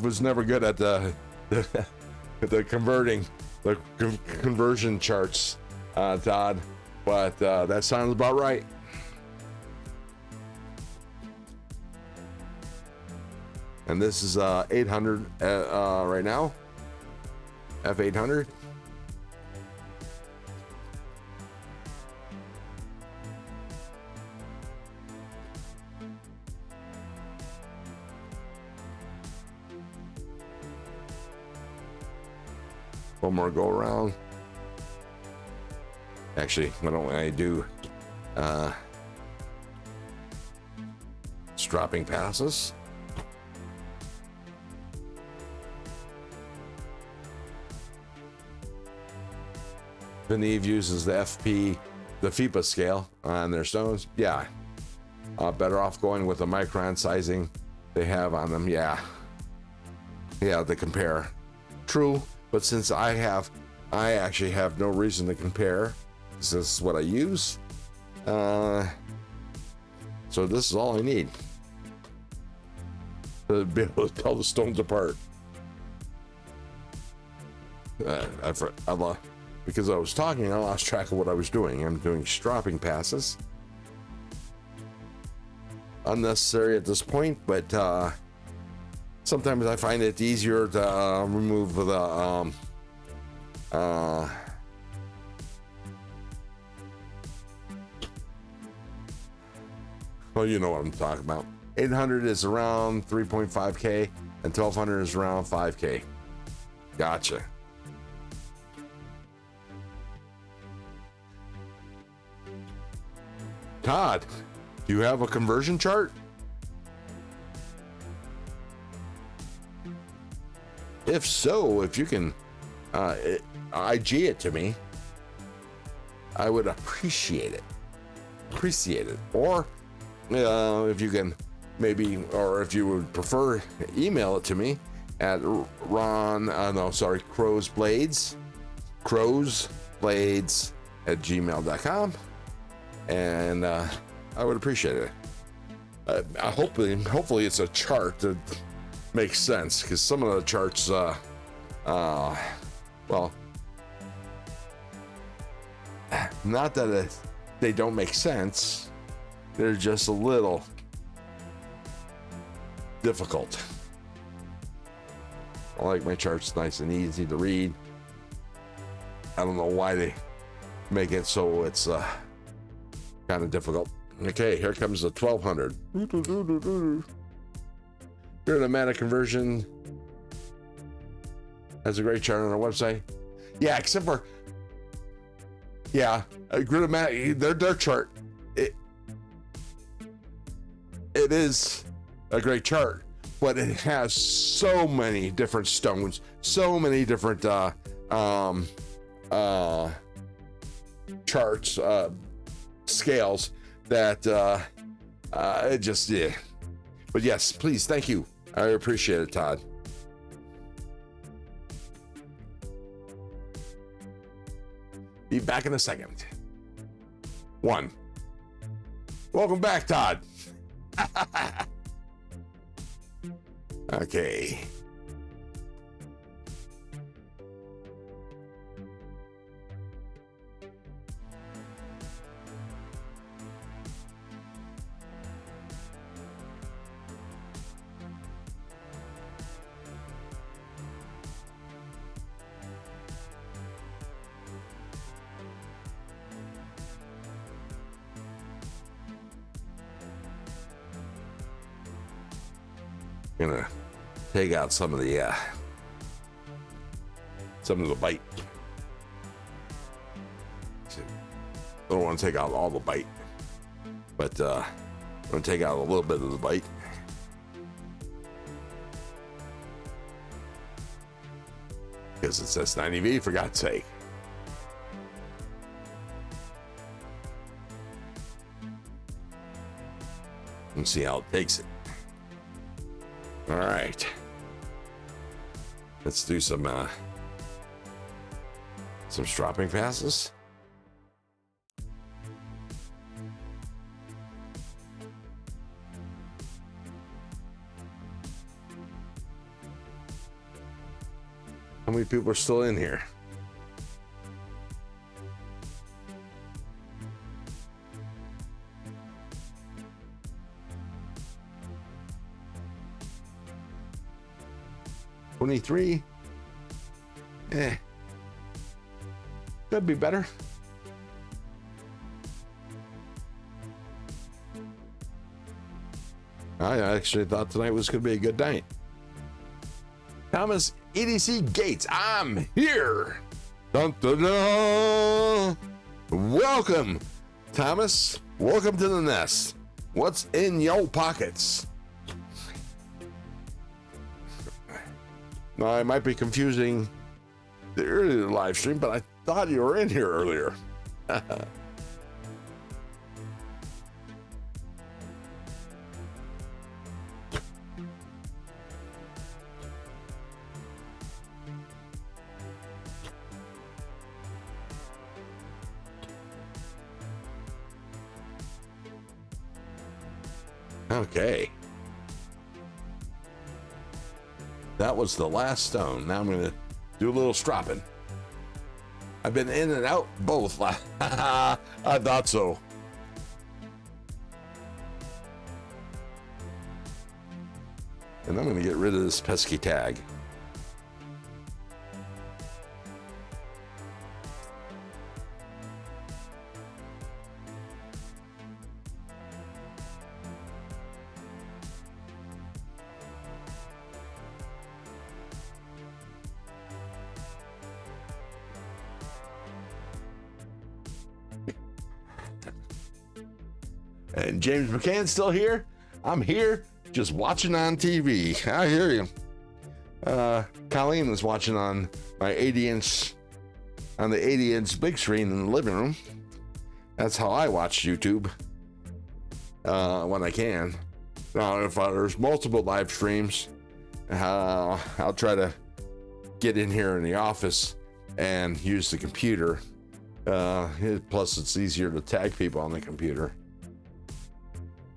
was never good at the conversion charts, Todd, but that sounds about right. And this is 800 right now. F800. One more go around. Actually, why don't I do stropping passes? Veneve uses the FIPA scale on their stones. Yeah, better off going with the micron sizing they have on them. Yeah, to compare. True. But since I actually have no reason to compare. This is what I use. So this is all I need to be able to tell the stones apart. because I was talking, I lost track of what I was doing. I'm doing stropping passes. Unnecessary at this point, but sometimes I find it easier to remove the well, you know what I'm talking about. 800 is around 3.5K and 1200 is around 5K. Gotcha. Todd, do you have a conversion chart? If so, if you can IG it to me, I would appreciate it. Or if you can maybe, or if you would prefer, email it to me at crowsblades@gmail.com, and I would appreciate it. Hopefully it's a chart that makes sense, because some of the charts, well, not that they don't make sense, they're just a little difficult. I like my charts nice and easy to read. I don't know why they make it so it's kind of difficult. Okay, here comes the 1200. BOMATA conversion has a great chart on our website. Yeah, except for, BOMATA, their chart, it is a great chart, but it has so many different stones, so many different charts, scales, that it just, yeah. But yes, please, thank you. I appreciate it, Todd. Be back in a second. One. Welcome back, Todd. Okay. Gonna take out some of the bite. I don't want to take out all the bite, but I'm gonna take out a little bit of the bite. Because it says 90V, for God's sake. And see how it takes it. All right, let's do some stropping passes. How many people are still in here? $23. Could be better. I actually thought tonight was going to be a good night. Thomas EDC Gates, I'm here. Dun, dun, dun. Welcome, Thomas. Welcome to the nest. What's in your pockets? Now, I might be confusing the earlier live stream, but I thought you were in here earlier. Okay. That was the last stone. Now I'm going to do a little stropping. I've been in and out both. I thought so. And I'm going to get rid of this pesky tag. And James McCann's still here. I'm here just watching on TV. I hear you. Colleen was watching on my 80-inch, on the 80-inch big screen in the living room. That's how I watch YouTube when I can. Now, if there's multiple live streams, I'll try to get in here in the office and use the computer. Plus, it's easier to tag people on the computer.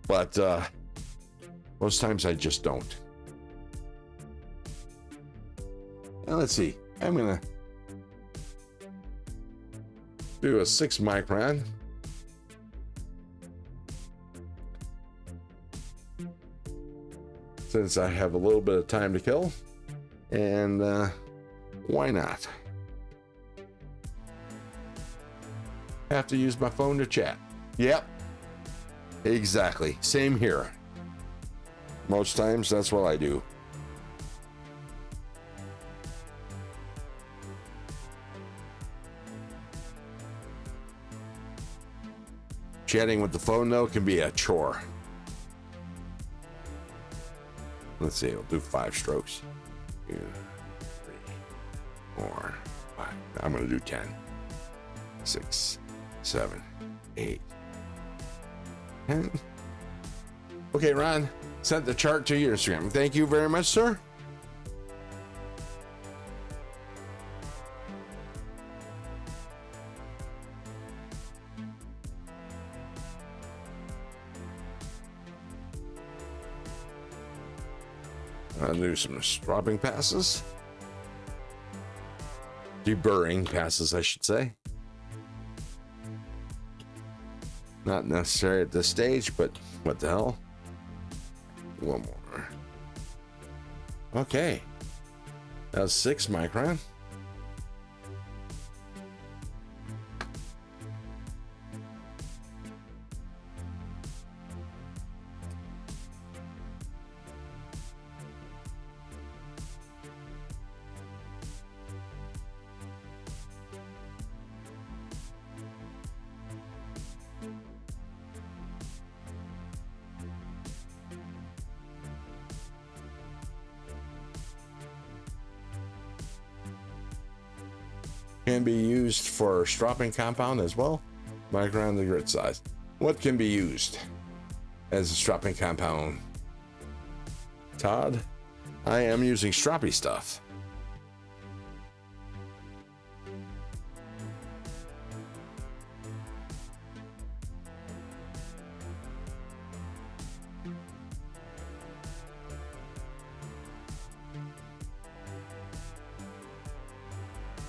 But most times I just don't. Now let's see. I'm gonna do a 6 micron. Since I have a little bit of time to kill. And why not? Have to use my phone to chat. Yep. Exactly. Same here. Most times that's what I do. Chatting with the phone though can be a chore. Let's see, we'll do 5 strokes. 2, 3, 4, 5. I'm gonna do 10. 6, 7, 8. 10. Okay, Ron, sent the chart to your Instagram. Thank you very much, sir. I'll do some stropping passes. Deburring passes, I should say. Not necessary at this stage, but what the hell? One more. Okay. That was 6 micron. Can be used for stropping compound as well. Micron the grit size. What can be used as a stropping compound? Todd, I am using stroppy stuff.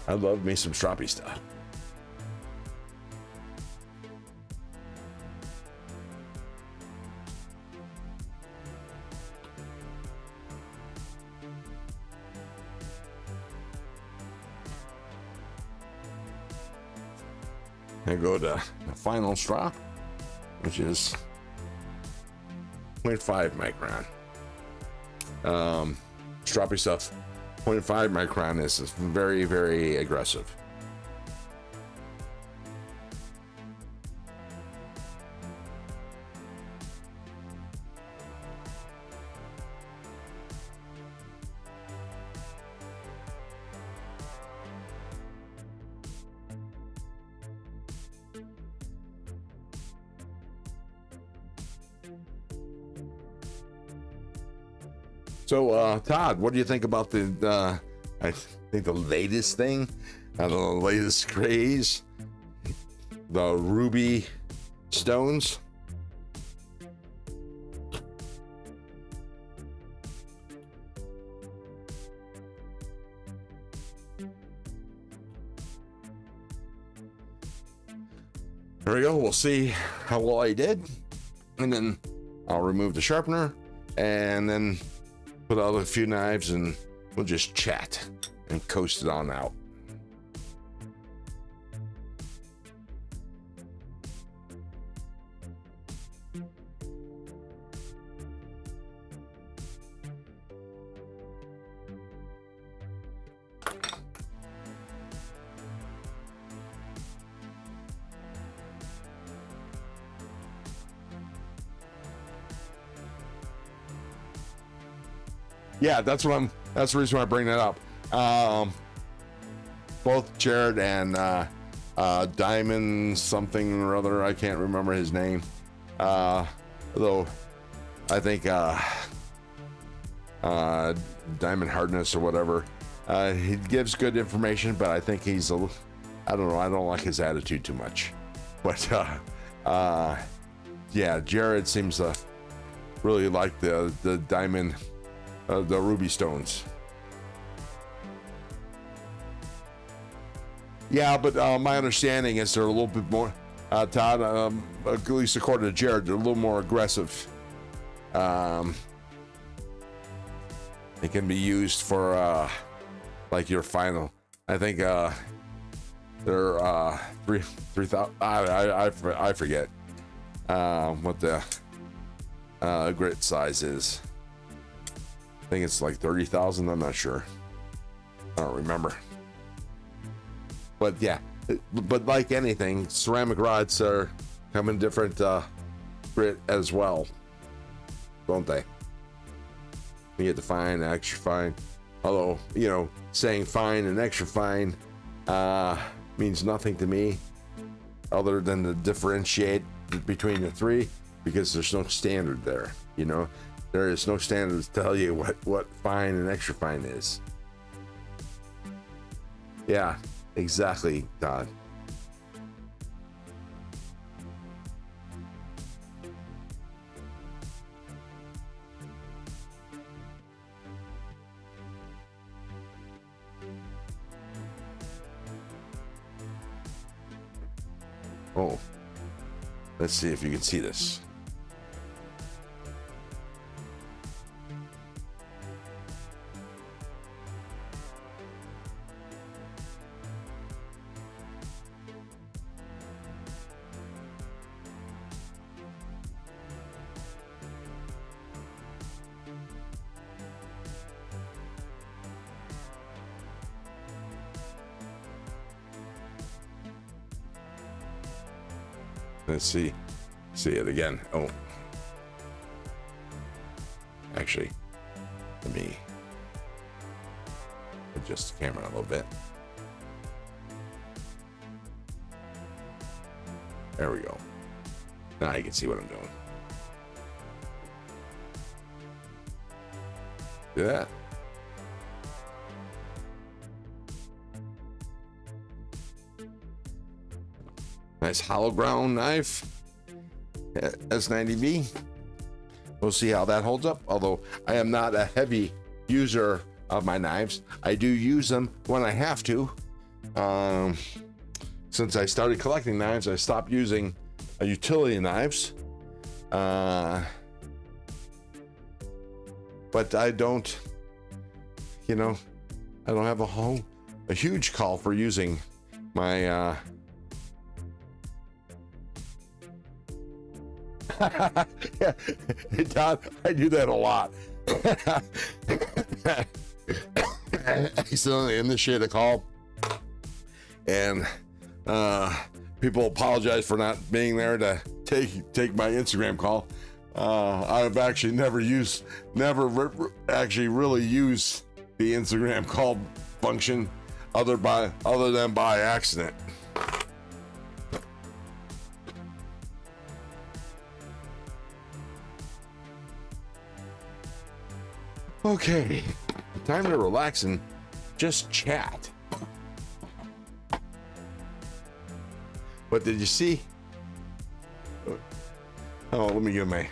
I love me some stroppy stuff. And go to the final strop, which is 0.5 micron. Stroppy stuff. 0.5 micron is very, very aggressive. So, Todd, what do you think about the, I think the latest thing, the latest craze, the ruby stones? There we go. We'll see how well I did. And then I'll remove the sharpener and then put out a few knives and we'll just chat and coast it on out. Yeah, that's the reason why I bring that up. Both Jared and Diamond something or other, I can't remember his name. Though I think Diamond Hardness or whatever. He gives good information, but I think he's I don't know, I don't like his attitude too much. But yeah, Jared seems to really like the diamond, the ruby stones. Yeah, but my understanding is they're a little bit more, Todd, at least according to Jared, they're a little more aggressive. It can be used for like your final. I think they're 3,000. I forget what the grit size is. I think it's like 30,000. I'm not sure. I don't remember. But yeah, but like anything, ceramic rods come in different grit as well, don't they? You get the fine, extra fine. Although, you know, saying fine and extra fine means nothing to me other than to differentiate between the three, because there's no standard there. You know, there is no standard to tell you what fine and extra fine is. Yeah, exactly, Todd. Oh, let's see if you can see this. Let's see it again. Oh, actually, let me adjust the camera a little bit. There we go. Now you can see what I'm doing. See that? Nice hollow ground knife, S90B. We'll see how that holds up. Although I am not a heavy user of my knives, I do use them when I have to. Since I started collecting knives, I stopped using utility knives. But I don't, you know, I don't have a huge call for using my yeah, Todd, I do that a lot. I accidentally initiate a call, and people apologize for not being there to take my Instagram call. I've actually never actually really used the Instagram call function other than by accident. Okay, time to relax and just chat. But did you see? Oh, let me get my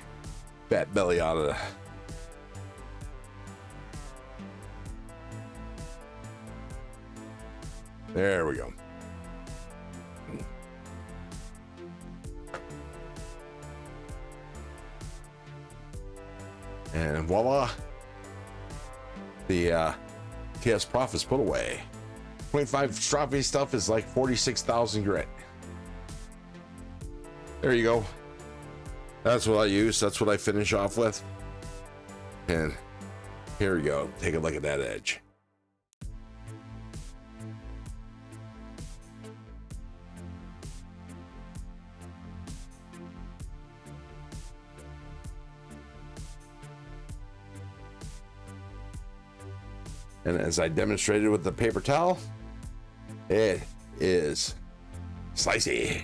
fat belly out of the... There we go. And voila, the TS Prof is put away. 0.5 strawberry stuff is like 46,000 grit. There you go. That's what I use. That's what I finish off with. And here we go. Take a look at that edge. And as I demonstrated with the paper towel, it is slicey.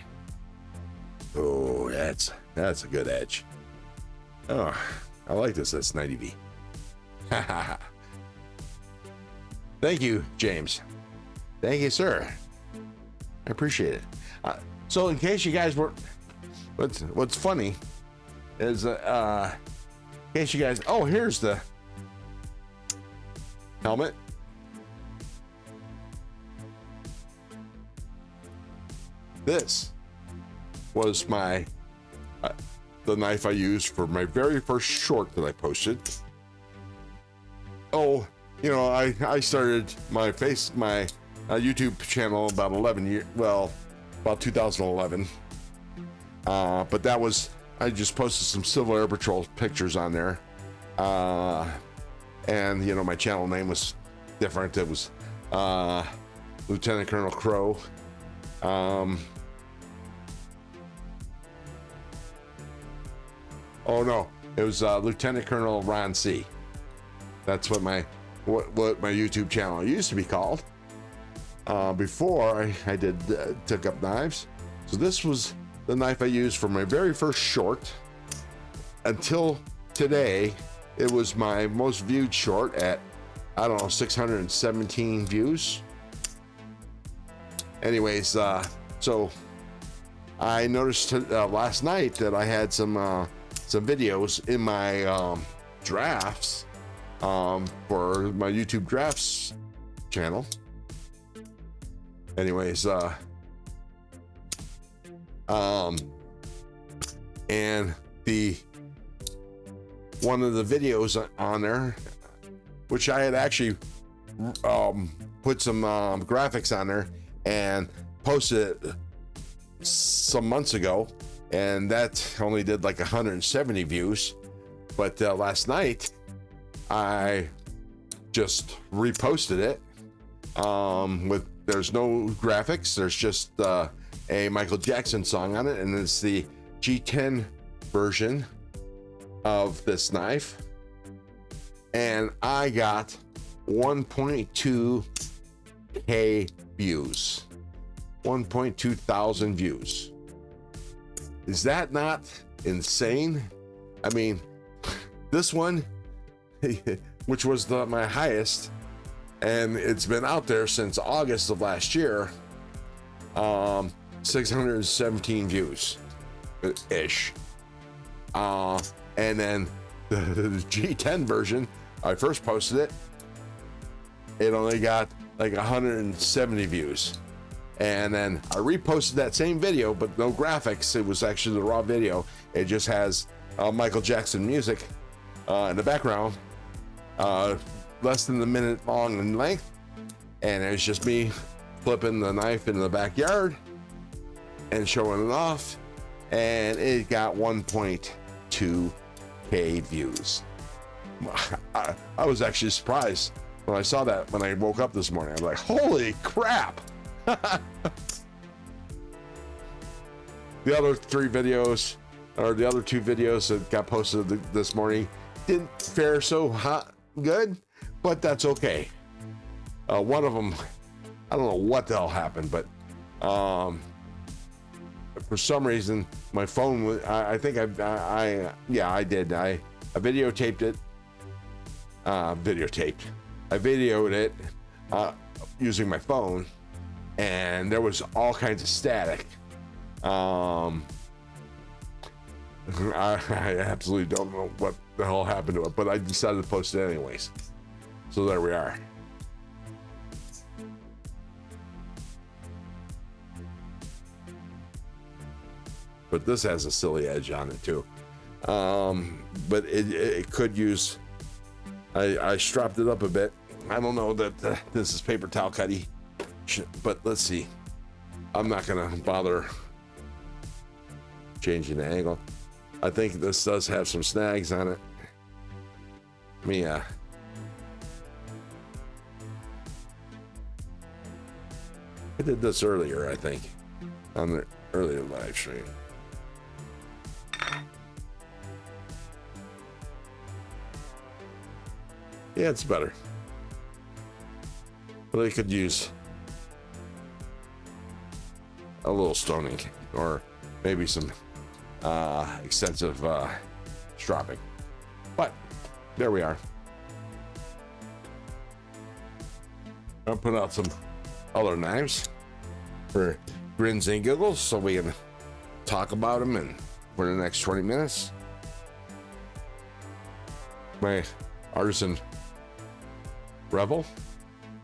Oh, that's a good edge. Oh, I like this S90V. Thank you, James. Thank you, sir. I appreciate it. So in case you guys were, what's funny is, in case you guys, oh, here's the helmet. This was my the knife I used for my very first short that I posted. Oh, you know, I started my YouTube channel about 11 years, well, about 2011. But that was, I just posted some Civil Air Patrol pictures on there. And you know, my channel name was different. It was Lieutenant Colonel Crow. Oh no, it was Lieutenant Colonel Ron C. That's what my YouTube channel used to be called. Before I took up knives. So this was the knife I used for my very first short. Until today, it was my most viewed short at, I don't know, 617 views. Anyways, so I noticed last night that I had some videos in my drafts for my YouTube drafts channel. Anyways, and one of the videos on there, which I had actually put some graphics on there and posted it some months ago, and that only did like 170 views. But last night I just reposted it with, there's no graphics, there's just a Michael Jackson song on it, and it's the G10 version of this knife, and I got 1.2K views, 1.2 thousand views. Is that not insane? I mean, this one, which was my highest, and it's been out there since August of last year, 617 views ish. And then the G10 version, I first posted it, it only got like 170 views. And then I reposted that same video, but no graphics. It was actually the raw video. It just has Michael Jackson music in the background, less than a minute long in length. And it was just me flipping the knife in the backyard and showing it off. And it got 1.2K views. I was actually surprised when I saw that when I woke up this morning. I'm like, holy crap. The other three videos, or the other two videos that got posted this morning, didn't fare so good, but that's okay. One of them, I don't know what the hell happened, but for some reason my phone was, I think I did. I videotaped it. I videoed it using my phone, and there was all kinds of static. I absolutely don't know what the hell happened to it, but I decided to post it anyways. So there we are. But this has a silly edge on it too. but it could use, I strapped it up a bit. I don't know that this is paper towel cutty, but let's see. I'm not gonna bother changing the angle. I think this does have some snags on it. I did this earlier, I think, on the earlier live stream. Yeah, it's better. But I could use a little stoning or maybe some extensive stropping. But there we are. I'll put out some other knives for grins and giggles so we can talk about them and for the next 20 minutes. My Artisan Rebel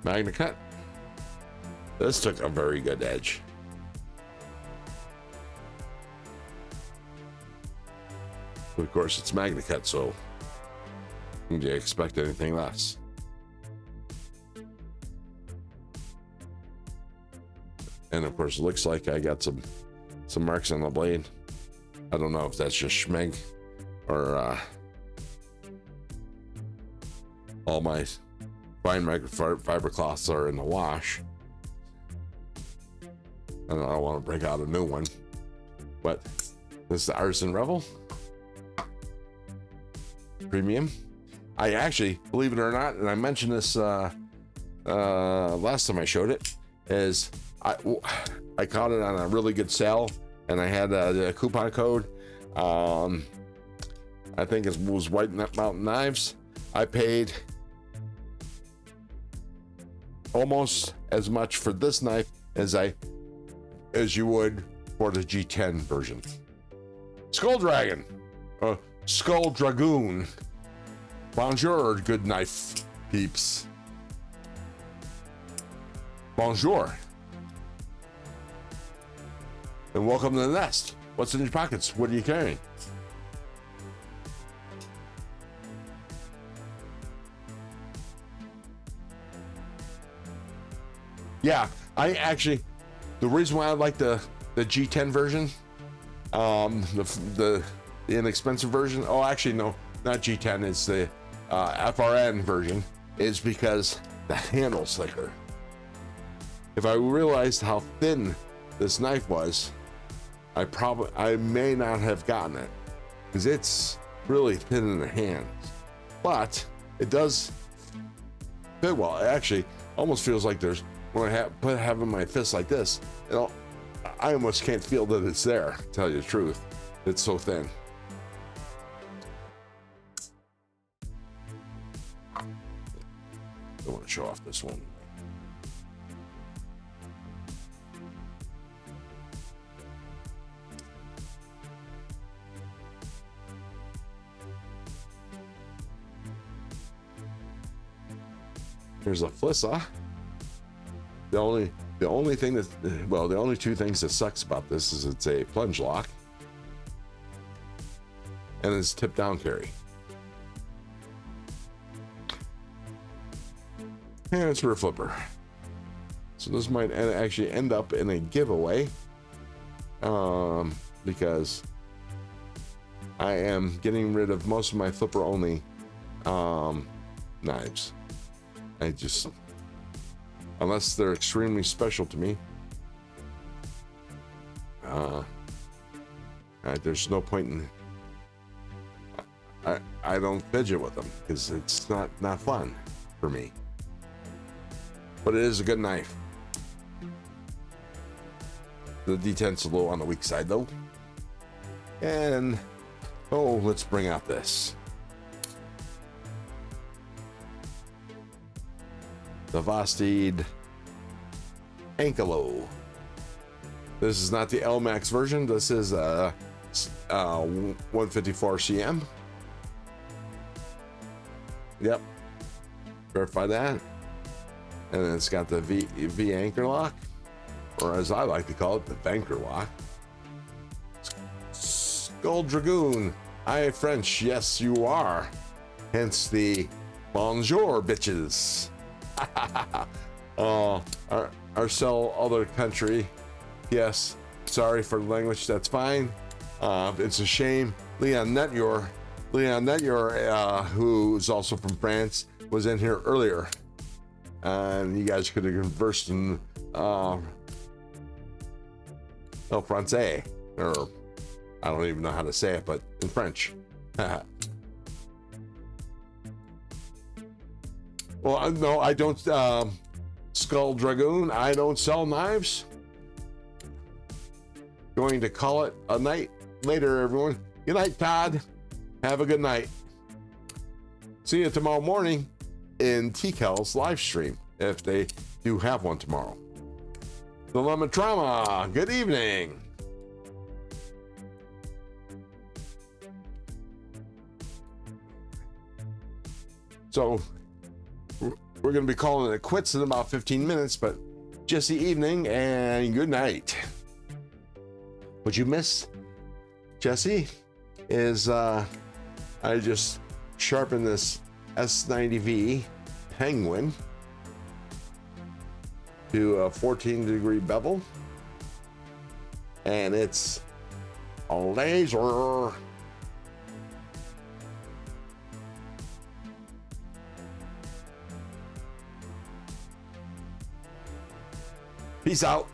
Magna Cut. This took a very good edge. Of course, it's Magna Cut, so you can expect anything less. And of course, it looks like I got some marks on the blade. I don't know if that's just schmeg or all my fine microfiber cloths are in the wash. And I don't want to break out a new one. But this is the Artisan Rebel Premium. I actually, believe it or not, and I mentioned this last time I showed it, is I caught it on a really good sale, and I had the coupon code. I think it was White Mountain Knives. I paid almost as much for this knife as you would for the G10 version. Skull Dragon, Skull Dragoon. Bonjour, good knife peeps. Bonjour. And welcome to the nest. What's in your pockets? What are you carrying? Yeah, I actually, the reason why I like the G10 version, the inexpensive version, oh, actually, no, not G10, it's the FRN version, is because the handle's thicker. If I realized how thin this knife was, I may not have gotten it, because it's really thin in the hands, but it does fit well. It actually almost feels like there's, when I have in my fist like this, I almost can't feel that it's there, to tell you the truth. It's so thin. I want to show off this one. Here's a Flissa. The only thing that, well, the only two things that sucks about this is it's a plunge lock and it's tip down carry. And it's rear flipper. So this might actually end up in a giveaway, because I am getting rid of most of my flipper only knives. I just, unless they're extremely special to me, there's no point in, I don't fidget with them because it's not fun for me. But it is a good knife. The detent's a little on the weak side though. And oh, let's bring out this. The Vosteed Ankelo. This is not the L-Max version. This is a 154 cm. Yep. Verify that. And then it's got the V anchor lock, or as I like to call it, the banker lock. Skull Dragoon I French, yes you are. Hence the bonjour, bitches. Our other country. Yes, sorry for the language, that's fine. It's a shame. Leon Netyor, who's also from France, was in here earlier. And you guys could have conversed in Francais, or I don't even know how to say it, but in French. Well, no, I don't. Skull Dragoon, I don't sell knives. Going to call it a night later, everyone. Good night, Todd. Have a good night. See you tomorrow morning in TCal's live stream, if they do have one tomorrow. Dilemma Trauma, good evening. So we're going to be calling it quits in about 15 minutes, but just the evening and good night. What you missed, Jesse, is I just sharpened this S90V Penguin to a 14-degree bevel, and it's a laser. Peace out.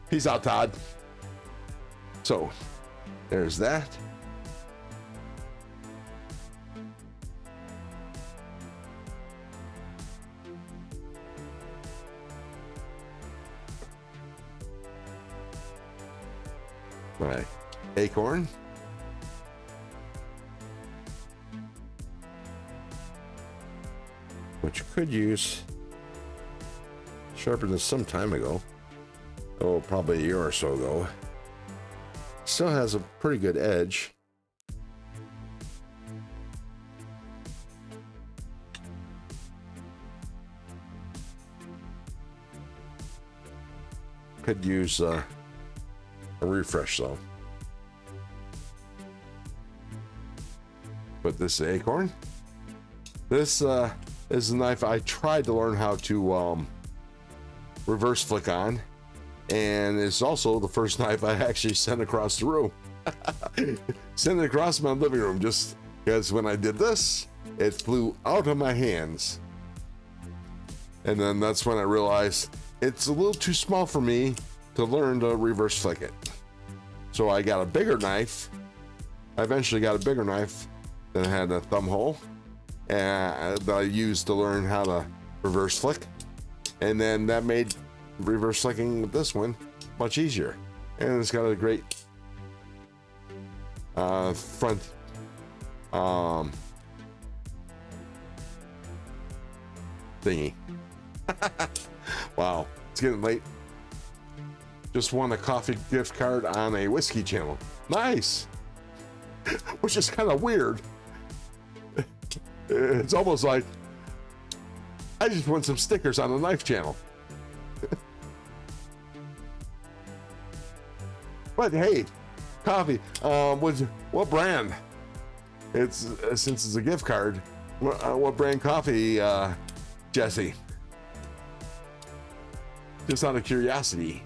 Peace out, Todd. So, there's that. My acorn. Which could use sharpened this some time ago. Oh, probably a year or so ago. Still has a pretty good edge. Could use a refresh though. But this acorn. This is a knife I tried to learn how to reverse flick on, and it's also the first knife I actually sent across the room. Sent it across my living room, just because when I did this, it flew out of my hands. And then that's when I realized it's a little too small for me to learn to reverse flick it. So I got a bigger knife. I eventually got a bigger knife that had a thumb hole, and that I used to learn how to reverse flick. And then that made reverse flicking with this one much easier. And it's got a great front thingy. Wow, it's getting late. Just won a coffee gift card on a whiskey channel. Nice. Which is kind of weird. It's almost like I just want some stickers on the knife channel. But hey, coffee. What brand? It's since it's a gift card. What brand coffee, Jesse? Just out of curiosity.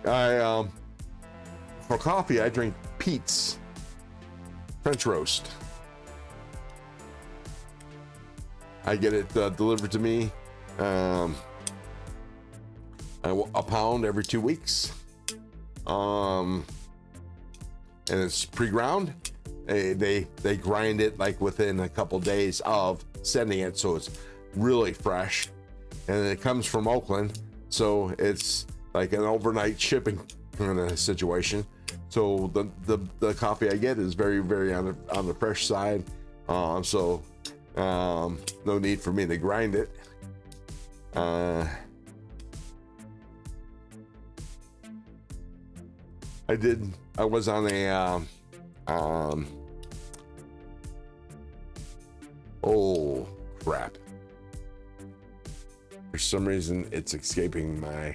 For coffee, I drink Pete's French roast. I get it delivered to me a pound every 2 weeks. And it's pre-ground. They grind it like within a couple days of sending it, so it's really fresh. And it comes from Oakland, so it's like an overnight shipping kind of situation. So the coffee I get is very, very on the fresh side. So no need for me to grind it. I was on a oh crap, for some reason it's escaping my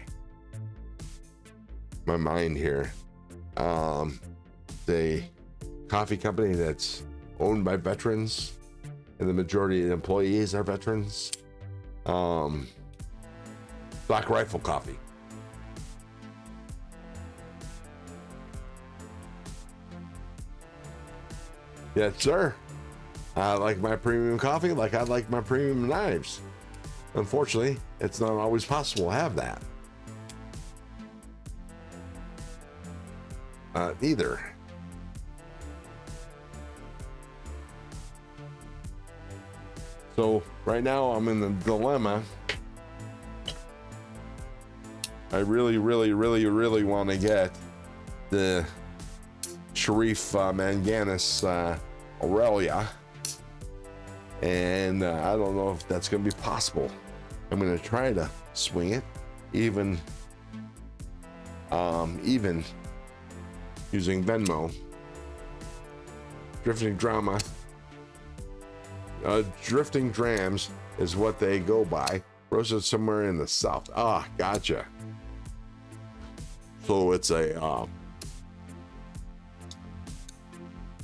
my mind here. The coffee company that's owned by veterans, and the majority of the employees are veterans. Black Rifle Coffee. Yes, sir. I like my premium coffee like I like my premium knives. Unfortunately, it's not always possible to have that. Either. So right now I'm in the dilemma. I really want to get the Sharif Manganis Aurelia, and I don't know if that's going to be possible. I'm going to try to swing it, even using Venmo. Drifting Drams is what they go by. Roasted somewhere in the south. Ah, gotcha. So it's a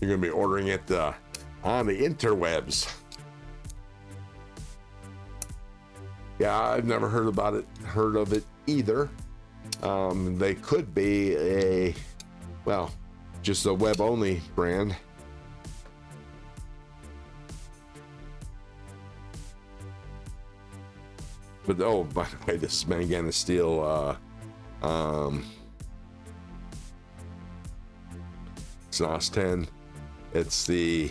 you're gonna be ordering it on the interwebs. Yeah, I've never heard of it either. They could be just a web only brand. But oh, by the way, this Manganis steel it's an OS 10. It's the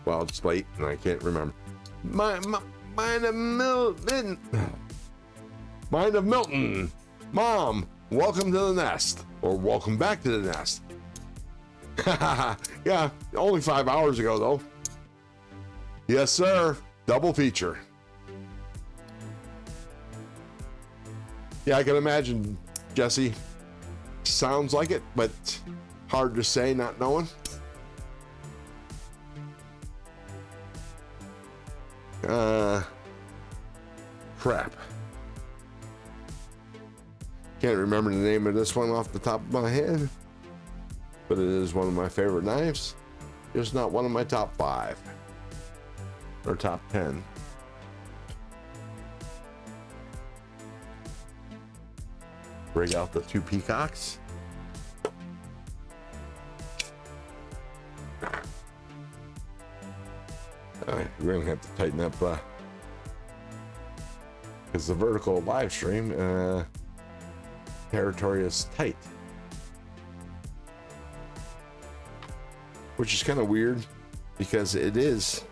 it's late and I can't remember. Mind of Milton. Mom, welcome to the nest, or welcome back to the nest. Yeah, only 5 hours ago though. Yes, sir. Double feature. Yeah, I can imagine, Jesse. Sounds like it, but hard to say, not knowing. Crap. Can't remember the name of this one off the top of my head, but it is one of my favorite knives. Just not one of my top 5 or top 10. Break out the 2 peacocks. All right, we're gonna have to tighten up because the vertical live stream territory is tight, which is kind of weird because it is,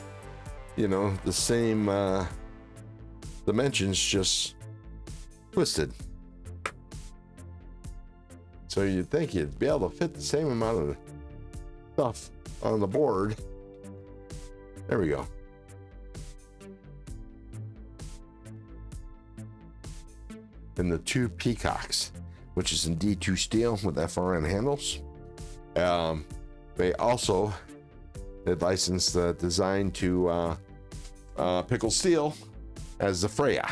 the same dimensions, just twisted. So you'd think you'd be able to fit the same amount of stuff on the board. There we go. And the 2 peacocks, which is in D2 steel with FRN handles. They also licensed the design to Pickle Steel as the Freya.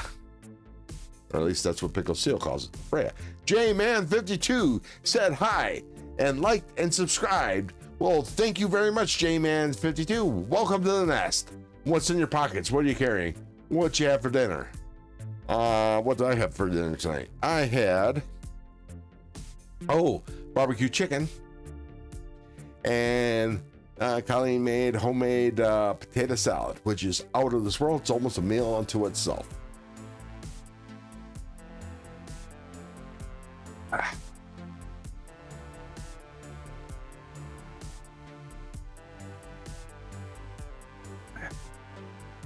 Or at least that's what Pickle Steel calls it, Freya. J-Man52 said hi and liked and subscribed. Well, thank you very much, J-Man52. Welcome to the nest. What's in your pockets? What are you carrying? What you have for dinner? What did I have for dinner tonight? I had barbecue chicken, and Colleen made homemade potato salad, which is out of this world. It's almost a meal unto itself.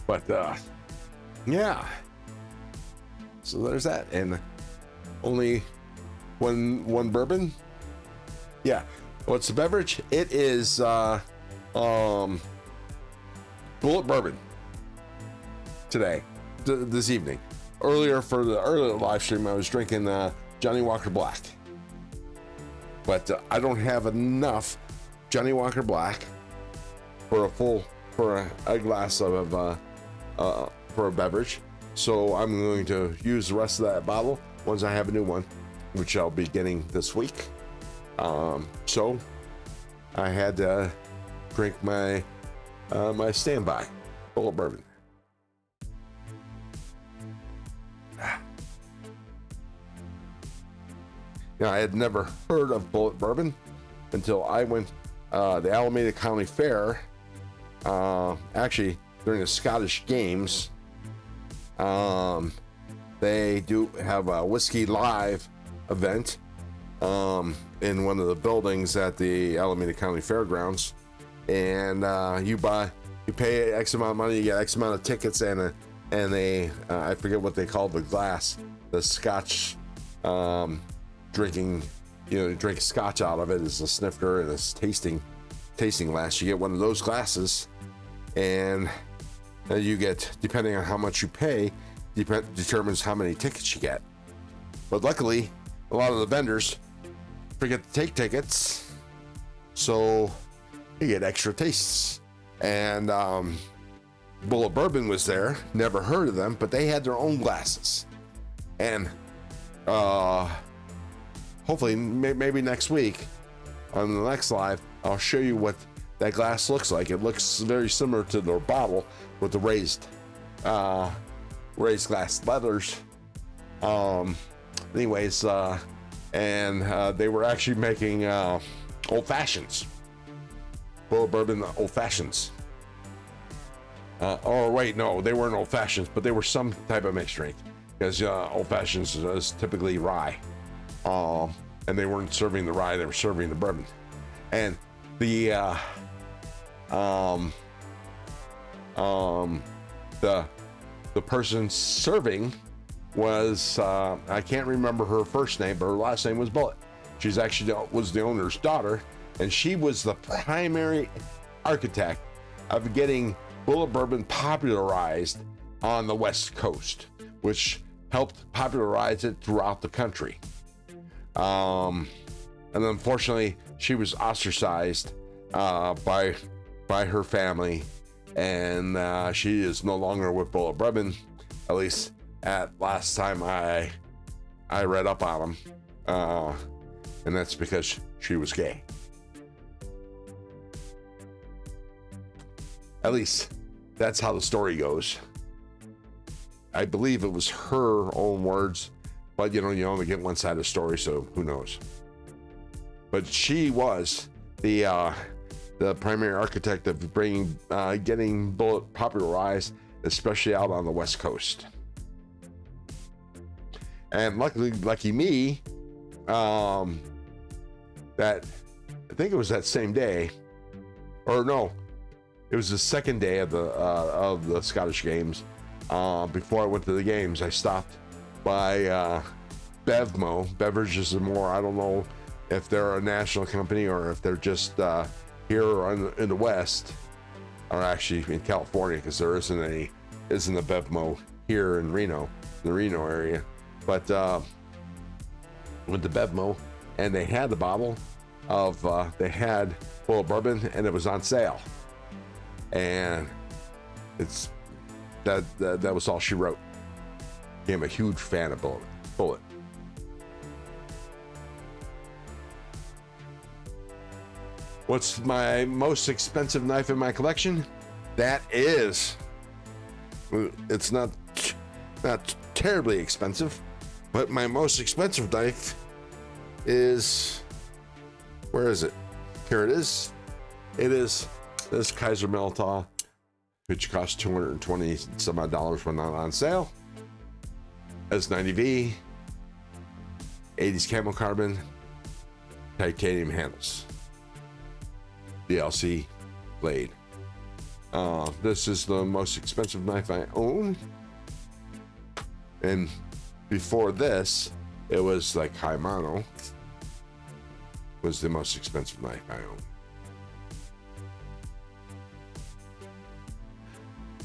But yeah, so there's that, and only one bourbon. Yeah, what's the beverage? It is Bullet Bourbon today, this evening. Earlier for the earlier live stream, I was drinking Johnny Walker Black, but I don't have enough Johnny Walker Black for a glass of for a beverage, so I'm going to use the rest of that bottle once I have a new one. which I'll be getting this week. So I had to drink my my standby bullet bourbon. You know, I had never heard of bullet bourbon until I went the Alameda County Fair, actually during the Scottish Games. They do have a whiskey live event in one of the buildings at the Alameda County Fairgrounds, and you pay X amount of money, you get X amount of tickets, and I forget what they call the glass, the Scotch drinking, you drink scotch out of it as a snifter and a tasting glass. You get one of those glasses, and you get, depending on how much you pay, determines how many tickets you get. But luckily, a lot of the vendors forget to take tickets, so you get extra tastes. And Bullet Bourbon was there, never heard of them, but they had their own glasses. And hopefully, maybe next week on the next live, I'll show you what that glass looks like. It looks very similar to their bottle with the raised glass leathers. Anyways, and they were actually making old fashions, Bullet Bourbon old fashions. Oh wait, no, they weren't old fashions, but they were some type of mixed drink, because old fashions is typically rye. And they weren't serving the rye, they were serving the bourbon. And the person serving was I can't remember her first name, but her last name was Bullet. She's actually was the owner's daughter, and she was the primary architect of getting Bullet Bourbon popularized on the West Coast, which helped popularize it throughout the country. And unfortunately, she was ostracized by her family, and she is no longer with Bullet Bourbon, at least at last time I read up on them, and that's because she was gay. At least that's how the story goes. I believe it was her own words, but you only get one side of the story, so who knows. But she was the primary architect of getting Bullet popularized, especially out on the West Coast. And lucky me, that I think it was that same day, or no, it was the second day of the Scottish Games. Before I went to the games, I stopped by Bevmo, Beverages and More. I don't know if they're a national company or if they're just here in the West, or actually in California, because there isn't a Bevmo here in Reno, the Reno area. But went to Bevmo, and they had the bottle of they had Bullet Bourbon, and it was on sale, and it's that was all she wrote. Became a huge fan of Bullet. What's my most expensive knife in my collection? That is, it's not terribly expensive, but my most expensive knife is, where is it? Here it is. It is this Kaiser Melta, which cost $220 some odd when not on sale. S90V, 80s camo carbon, titanium handles, DLC blade. This is the most expensive knife I own. And before this, it was like Shimano was the most expensive knife I own.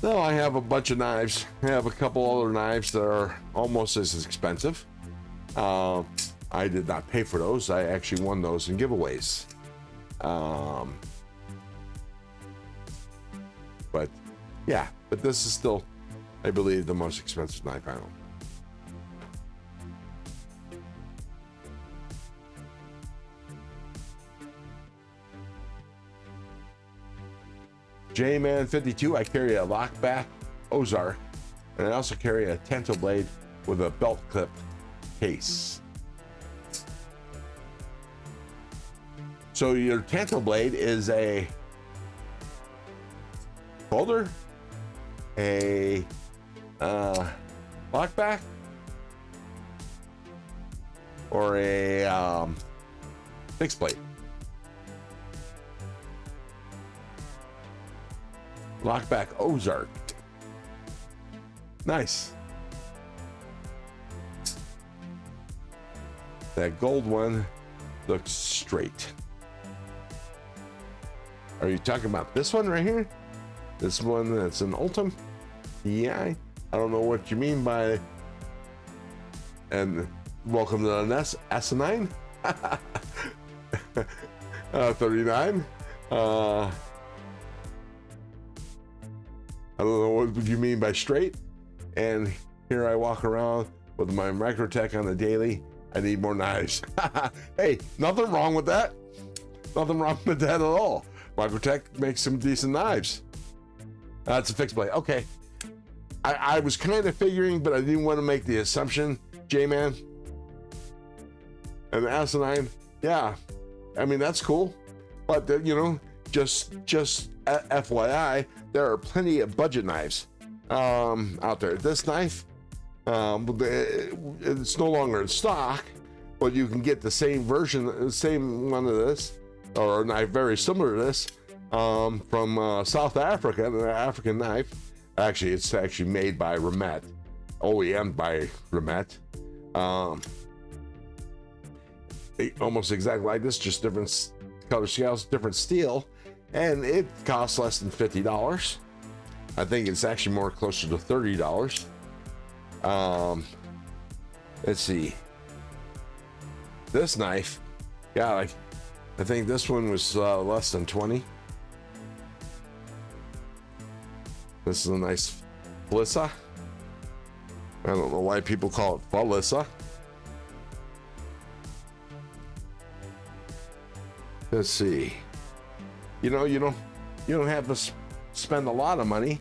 No, I have a bunch of knives. I have a couple other knives that are almost as expensive. I did not pay for those. I actually won those in giveaways. But yeah, but this is still, I believe, the most expensive knife I own. J-Man 52, I carry a lockback Ozark, and I also carry a Tanto blade with a belt clip case. So your Tanto blade is a folder, a lockback, or a fixed blade. Lockback Ozark. Nice. That gold one looks straight. Are you talking about this one right here? This one that's an Ultim? Yeah, I don't know what you mean by. And welcome to the S9. 39. I don't know what you mean by straight. And here I walk around with my Microtech on the daily. I need more knives. Hey, nothing wrong with that. Nothing wrong with that at all. Microtech makes some decent knives. That's a fixed blade. Okay. I was kind of figuring, but I didn't want to make the assumption, J-Man. And the Asinine, yeah. I mean, that's cool. But, you know, just FYI, there are plenty of budget knives out there. This knife, it's no longer in stock, but you can get the same version, the same one of this, or a knife very similar to this, from South Africa, an African knife. Actually, it's actually made by Remet, OEM by Remet. Almost exactly like this, just different color scales, different steel, and it costs less than $50. I think it's actually more closer to $30. Let's see. This knife, yeah, I think this one was less than 20. This is a nice Falissa. I don't know why people call it Falissa. Let's see. You know, you don't have to spend a lot of money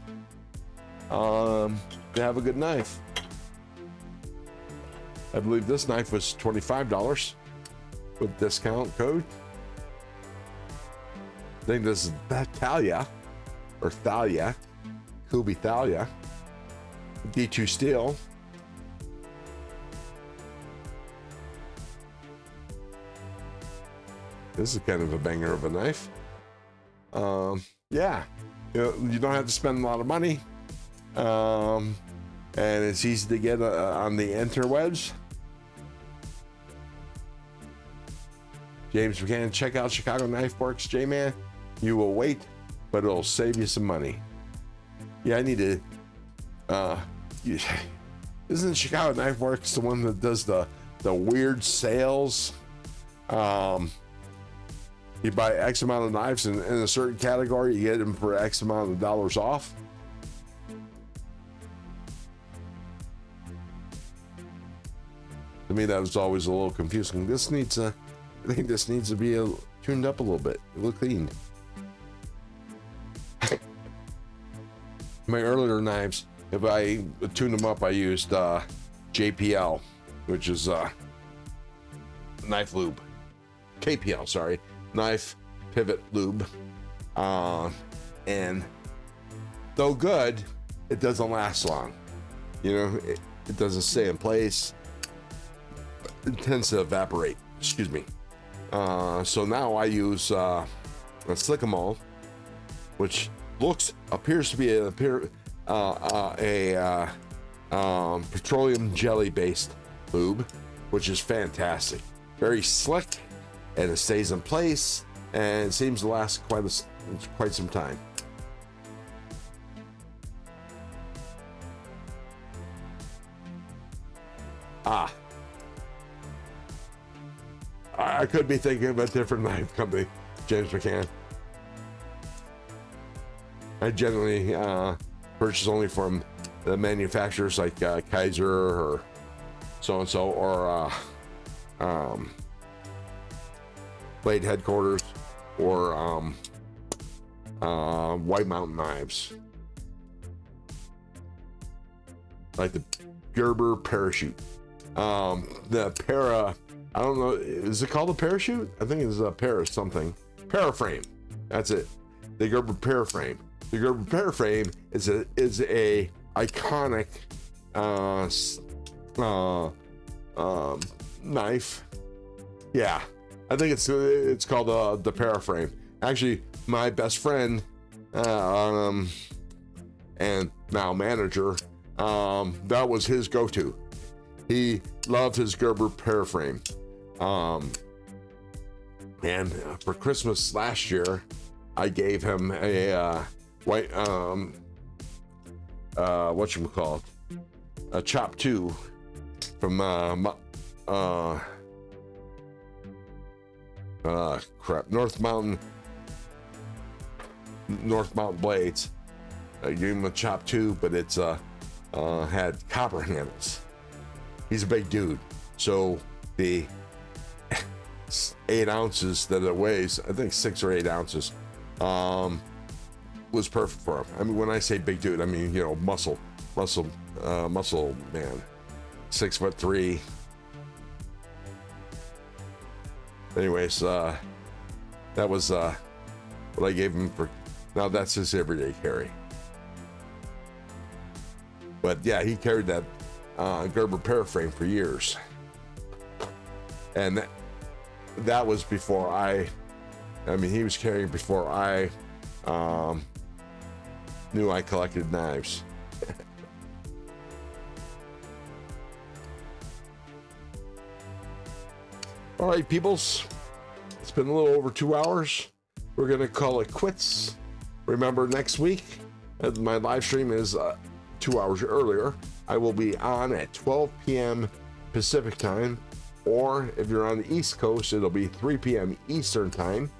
to have a good knife. I believe this knife was $25 with discount code. I think this is Thalia, or Thalia, Kubi Thalia, D2 steel. This is kind of a banger of a knife. Yeah, you don't have to spend a lot of money, and it's easy to get on the interwebs. James McCann, check out Chicago Knife Works, J-Man. You will wait, but it'll save you some money. Yeah, I need to. Isn't Chicago Knife Works the one that does the weird sales? You buy X amount of knives in a certain category, you get them for X amount of dollars off. To me, that was always a little confusing. I think this needs to be tuned up a little bit. It look clean. My earlier knives, if I tuned them up, I used JPL, which is knife lube. KPL, sorry. Knife pivot lube, and though good, it doesn't last long. You know, it doesn't stay in place. It tends to evaporate. Excuse me. So now I use a Slickamol, which appears to be a petroleum jelly based lube, which is fantastic. Very slick. And it stays in place, and it seems to last quite some time. I could be thinking of a different knife company, James McCann. I generally purchase only from the manufacturers like Kaiser or so-and-so, or Blade Headquarters, or White Mountain knives. Like the Gerber parachute. The para, I don't know, is it called a parachute? I think it's a para something. Paraframe. That's it. The Gerber paraframe. The Gerber paraframe is a iconic knife. Yeah, I think it's called the paraframe. Actually, my best friend and now manager, that was his go-to. He loved his Gerber paraframe. And for Christmas last year, I gave him a white whatchamacallit, a Chop 2 from North Mountain Blades. I gave him a Chop 2, but it's had copper handles. He's a big dude, so the 8 ounces that it weighs, I think 6 or 8 ounces, was perfect for him. I mean, when I say big dude, I mean, you know, muscle man, 6'3". Anyways, that was what I gave him for. Now that's his everyday carry. But yeah, he carried that Gerber paraframe for years, and that was before I mean, he was carrying before I knew I collected knives. All right, peoples, it's been a little over 2 hours. We're gonna call it quits. Remember, next week my live stream is 2 hours earlier. I will be on at 12 p.m. Pacific time, or if you're on the East Coast, it'll be 3 p.m. Eastern time,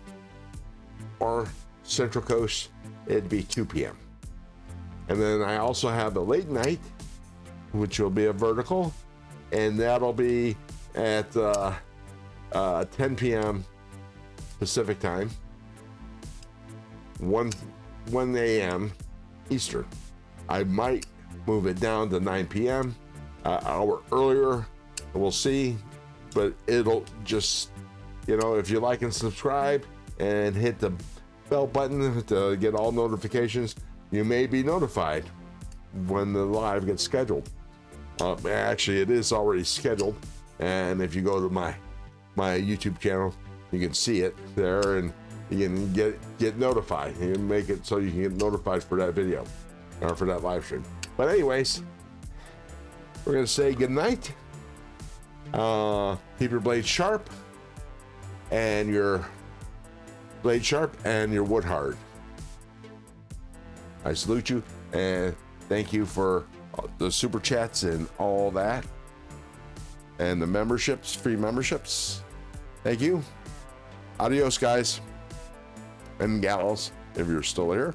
or Central Coast, it'd be 2 p.m. And then I also have a late night, which will be a vertical, and that'll be at 10 p.m. Pacific time, 1 a.m. Eastern. I might move it down to 9 p.m. An hour earlier. We'll see, but it'll just, you know, if you like and subscribe and hit the bell button to get all notifications, you may be notified when the live gets scheduled. Actually, it is already scheduled, and if you go to my YouTube channel, you can see it there, and you can get notified. You can make it so you can get notified for that video or for that live stream. But anyways, we're gonna say good night. Keep your blade sharp and your wood hard. I salute you and thank you for the super chats and all that, and the memberships, free memberships. Thank you. Adios, guys and gals, if you're still here.